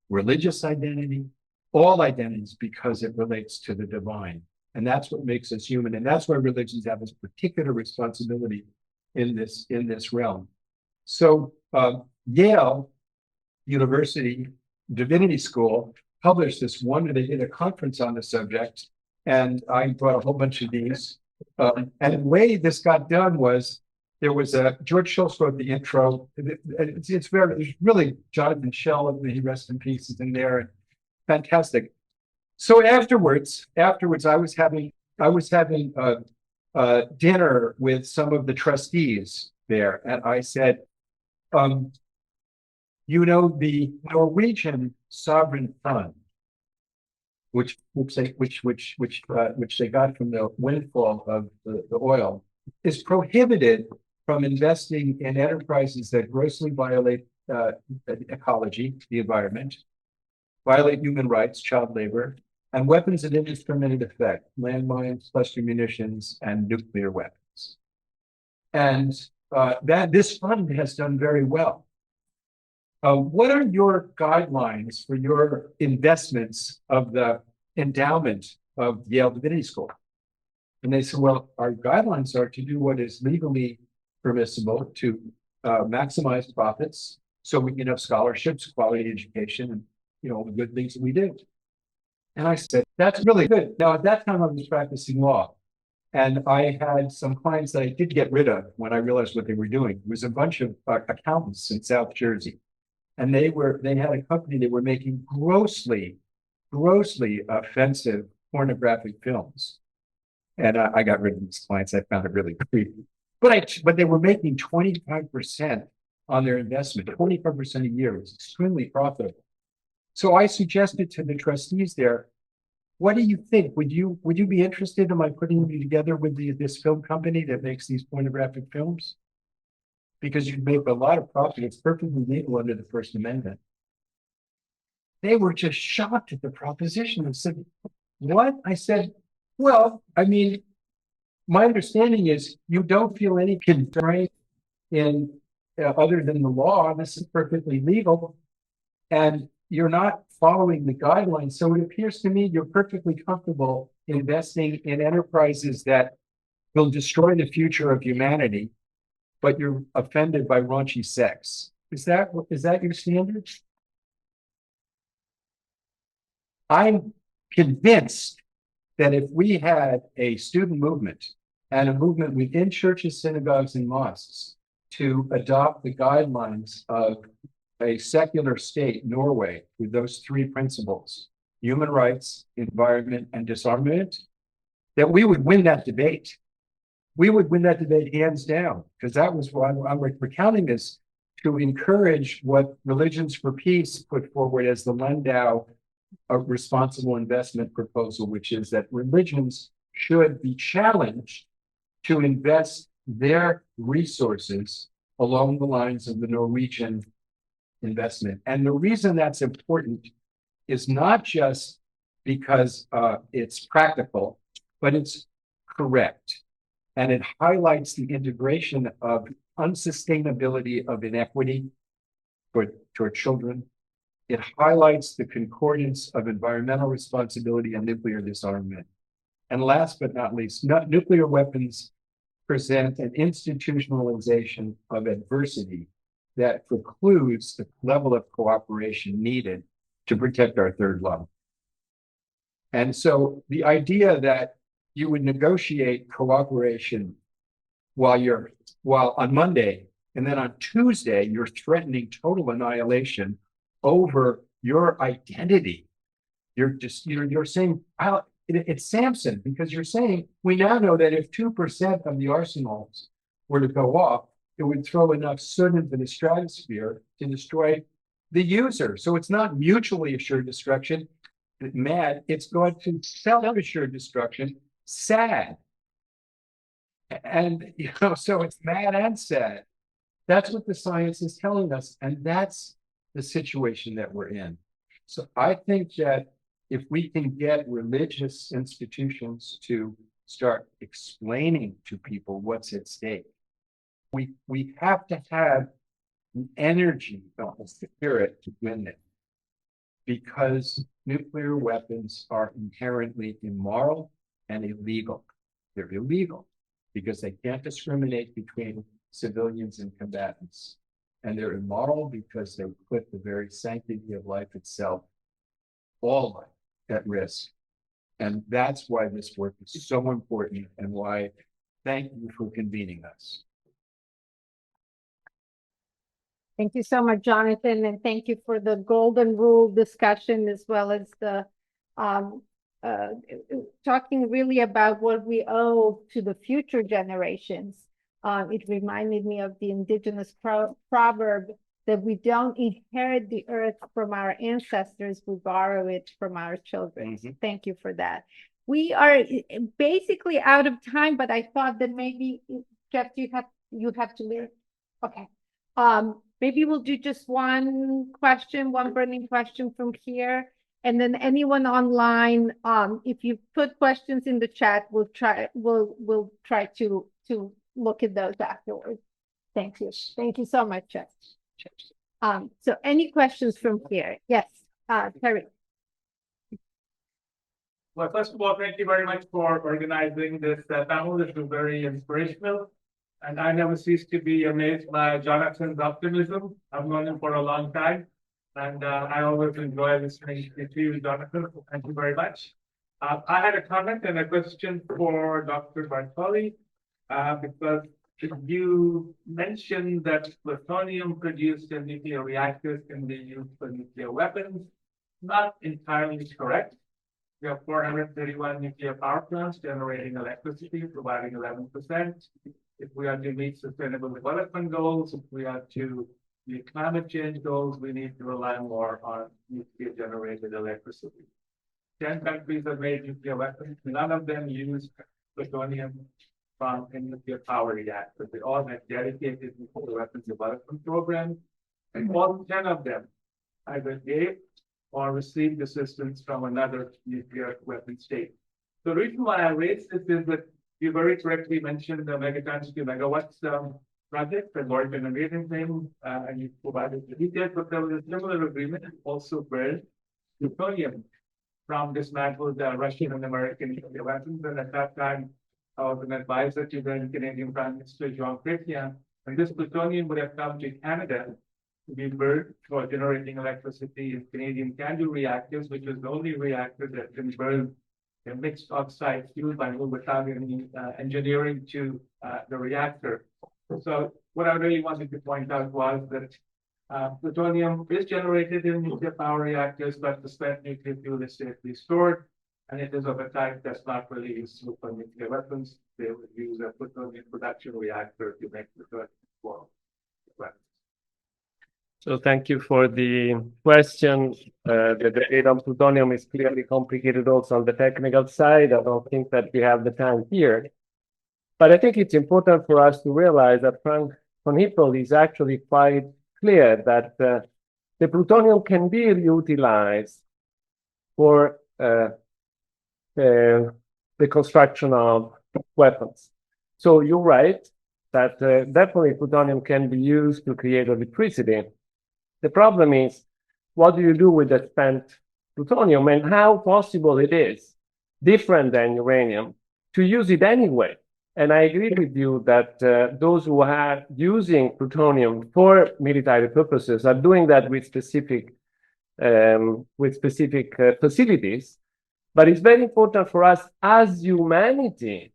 religious identity, all identities, because it relates to the divine. And that's what makes us human. And that's why religions have this particular responsibility in this realm. So Yale University Divinity School published this one, they did a conference on the subject, and I brought a whole bunch of these. And the way this got done was, there was George Schultz wrote the intro. It's really Jonathan Schell, may he rest in peace, is in there. Fantastic. So afterwards, I was having dinner with some of the trustees there, and I said, you know, the Norwegian sovereign fund, which they got from the windfall of the oil, is prohibited from investing in enterprises that grossly violate ecology, the environment, violate human rights, child labor, and weapons of indiscriminate effect, landmines, cluster munitions, and nuclear weapons. And this fund has done very well. What are your guidelines for your investments of the endowment of Yale Divinity School? And they said, well, our guidelines are to do what is legally permissible, to maximize profits, so we can have scholarships, quality education, and the good things that we do. And I said, that's really good. Now, at that time, I was practicing law, and I had some clients that I did get rid of when I realized what they were doing. It was a bunch of accountants in South Jersey, and they had a company that were making grossly offensive pornographic films. And I got rid of these clients. I found it really creepy. But they were making 25% on their investment, 25% a year. It was extremely profitable. So I suggested to the trustees there, what do you think? Would you be interested in my putting you together with this film company that makes these pornographic films? Because you'd make a lot of profit. It's perfectly legal under the First Amendment. They were just shocked at the proposition and said, what? I said, well, I mean, my understanding is you don't feel any constraint in other than the law. This is perfectly legal, and you're not following the guidelines. So it appears to me you're perfectly comfortable investing in enterprises that will destroy the future of humanity, but you're offended by raunchy sex. Is that your standard? I'm convinced that if we had a student movement and a movement within churches, synagogues, and mosques to adopt the guidelines of a secular state, Norway, with those three principles, human rights, environment, and disarmament, that we would win that debate. We would win that debate hands down, because that was why I'm recounting this, to encourage what Religions for Peace put forward as the Landau responsible investment proposal, which is that religions should be challenged to invest their resources along the lines of the Norwegian investment. And the reason that's important is not just because it's practical, but it's correct. And it highlights the integration of unsustainability of inequity toward children. It highlights the concordance of environmental responsibility and nuclear disarmament. And last but not least, nuclear weapons present an institutionalization of adversity that precludes the level of cooperation needed to protect our third love. And so the idea that you would negotiate cooperation while on Monday, and then on Tuesday, you're threatening total annihilation over your identity. You're saying, it's Samson, because you're saying, we now know that if 2% of the arsenals were to go off, it would throw enough soot into the stratosphere to destroy the user. So it's not mutually assured destruction, mad, it's going to self-assured destruction, sad. And so it's mad and sad. That's what the science is telling us, and that's the situation that we're in. So I think that if we can get religious institutions to start explaining to people what's at stake, we have to have the energy, the spirit to win it. Because nuclear weapons are inherently immoral and illegal. They're illegal because they can't discriminate between civilians and combatants. And they're immoral because they put the very sanctity of life itself, all life, at risk. And that's why this work is so important and why thank you for convening us. Thank you so much, Jonathan, and thank you for the golden rule discussion as well as the talking really about what we owe to the future generations. It reminded me of the indigenous proverb that we don't inherit the earth from our ancestors, we borrow it from our children. So thank you for that. We are basically out of time, but I thought that maybe, Jeff, you have to leave. Okay. Maybe we'll do just one question, one burning question from here. And then anyone online, if you put questions in the chat, we'll try to look at those afterwards. Thank you. Thank you so much, Jeff. So any questions from here? Yes, Terry. Well, first of all, thank you very much for organizing this panel. This was very inspirational. And I never cease to be amazed by Jonathan's optimism. I've known him for a long time. And I always enjoy listening to you, Jonathan. Thank you very much. I had a comment and a question for Dr. Bartoli, because you mentioned that plutonium produced in nuclear reactors can be used for nuclear weapons. Not entirely correct. We have 431 nuclear power plants generating electricity, providing 11%. If we are to meet sustainable development goals, if we are to meet climate change goals, we need to rely more on nuclear generated electricity. 10 countries have made nuclear weapons. None of them use plutonium from a nuclear power reactor. They all have dedicated nuclear weapons development programs, and all 10 of them either gave or received assistance from another nuclear weapon state. The reason why I raised this is that you very correctly mentioned the megatons to megawatts project, and worked an amazing thing, and you provided the details, but there was a similar agreement also built plutonium from dismantled Russian and American nuclear weapons. And at that time, I was an advisor to the Canadian Prime Minister, Jean Chrétien, and this plutonium would have come to Canada to be burned for generating electricity in Canadian CANDU reactors, which is the only reactor that can burn a mixed oxide fueled by without any engineering to the reactor. So what I really wanted to point out was that plutonium is generated in nuclear power reactors, but the spent nuclear fuel is safely stored, and it is of a type that's not really useful for nuclear weapons. They would use a plutonium production reactor to make plutonium for weapons. So thank you for the question. The debate on plutonium is clearly complicated also on the technical side. I don't think that we have the time here. But I think it's important for us to realize that Frank von Hippel is actually quite clear that the plutonium can be reutilized for the construction of weapons. So you're right that definitely plutonium can be used to create electricity. The problem is, what do you do with the spent plutonium, and how possible it is, different than uranium, to use it anyway? And I agree with you that those who are using plutonium for military purposes are doing that with specific facilities. But it's very important for us as humanity,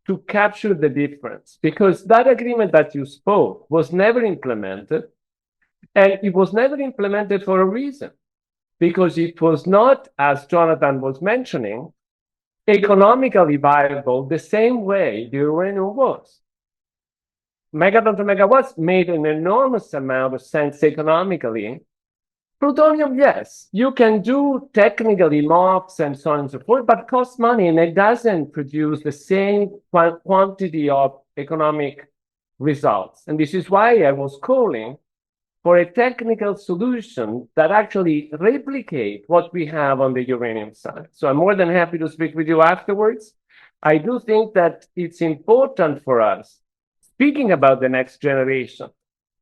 to capture the difference, because that agreement that you spoke was never implemented, and it was never implemented for a reason, because it was not, as Jonathan was mentioning, economically viable the same way the uranium was. Megaton to megawatts made an enormous amount of sense economically, Plutonium, yes, you can do technically MOX and so on and so forth, but costs money and it doesn't produce the same quantity of economic results. And this is why I was calling for a technical solution that actually replicate what we have on the uranium side. So I'm more than happy to speak with you afterwards. I do think that it's important for us, speaking about the next generation,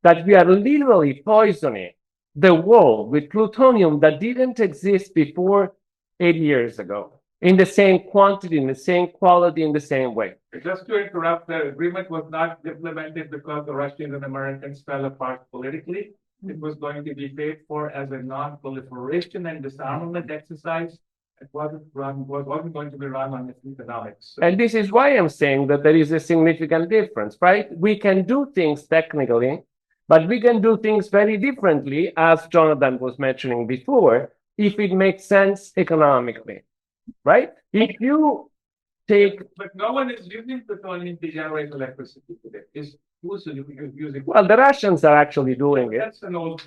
that we are literally poisoning the world with plutonium that didn't exist before 8 years ago, in the same quantity, in the same quality, in the same way. Just to interrupt, the agreement was not implemented because the Russians and Americans fell apart politically. It was going to be paid for as a non-proliferation and disarmament exercise. It wasn't going to be run on economics. So. And this is why I'm saying that there is a significant difference, right? We can do things technically, but we can do things very differently, as Jonathan was mentioning before, if it makes sense economically, right? If you take... But no one is using plutonium to generate electricity today. Who's using? Well, the Russians are actually doing it. That's an old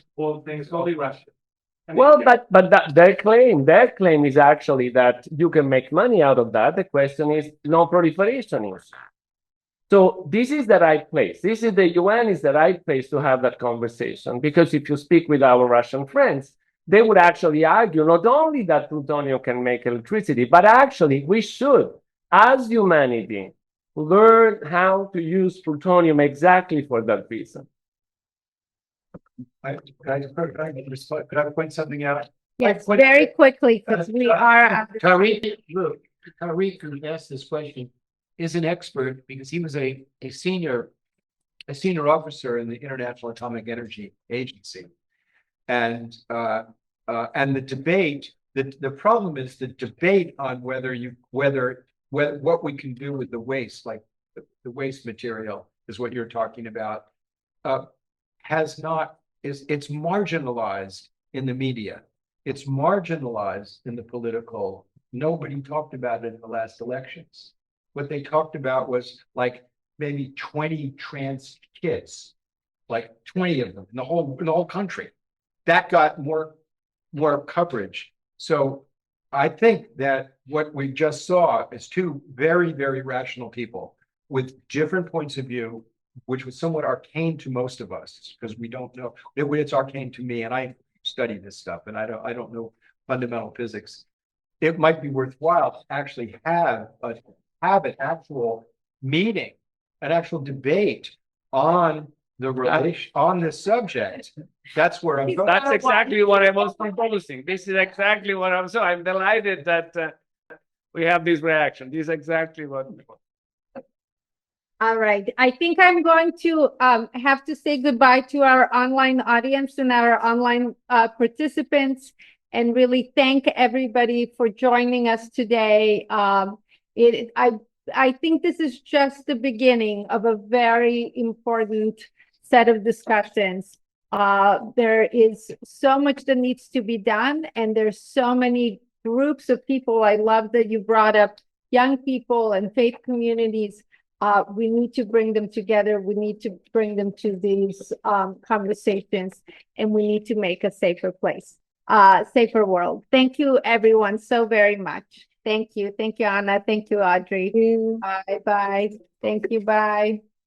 thing. It's only Russia. Well, but their claim is actually that you can make money out of that. The question is non-proliferation is. So this is the right place. This is the UN is the right place to have that conversation, because if you speak with our Russian friends, they would actually argue not only that plutonium can make electricity, but actually we should, as humanity, learn how to use plutonium exactly for that reason. Could I point something out? Yes, very quickly, because we are. Tariq, who asked this question, is an expert because he was a senior officer in the International Atomic Energy Agency, and the debate. The problem is the debate on whether what we can do with the waste, like the waste material, is what you're talking about. It's marginalized in the media. It's marginalized in the political. Nobody talked about it in the last elections. What they talked about was like maybe 20 trans kids, like 20 of them in the whole country. That got more coverage. So I think that what we just saw is two very, very rational people with different points of view, which was somewhat arcane to most of us because we don't know. It's arcane to me, and I study this stuff, and I don't know fundamental physics. It might be worthwhile to actually have an actual meeting, an actual debate on the relation on this subject. That's where I'm going. That's exactly what I was proposing. This is exactly what I'm delighted that we have this reaction. This is exactly what we want. All right. I think I'm going to have to say goodbye to our online audience and our online participants, and really thank everybody for joining us today. I think this is just the beginning of a very important set of discussions. There is so much that needs to be done, and there's so many groups of people. I love that you brought up young people and faith communities. We need to bring them together. We need to bring them to these conversations, and we need to make a safer place, safer world. Thank you, everyone, so very much. Thank you. Thank you, Anna. Thank you, Audrey. Bye. Bye. Thank you. Bye.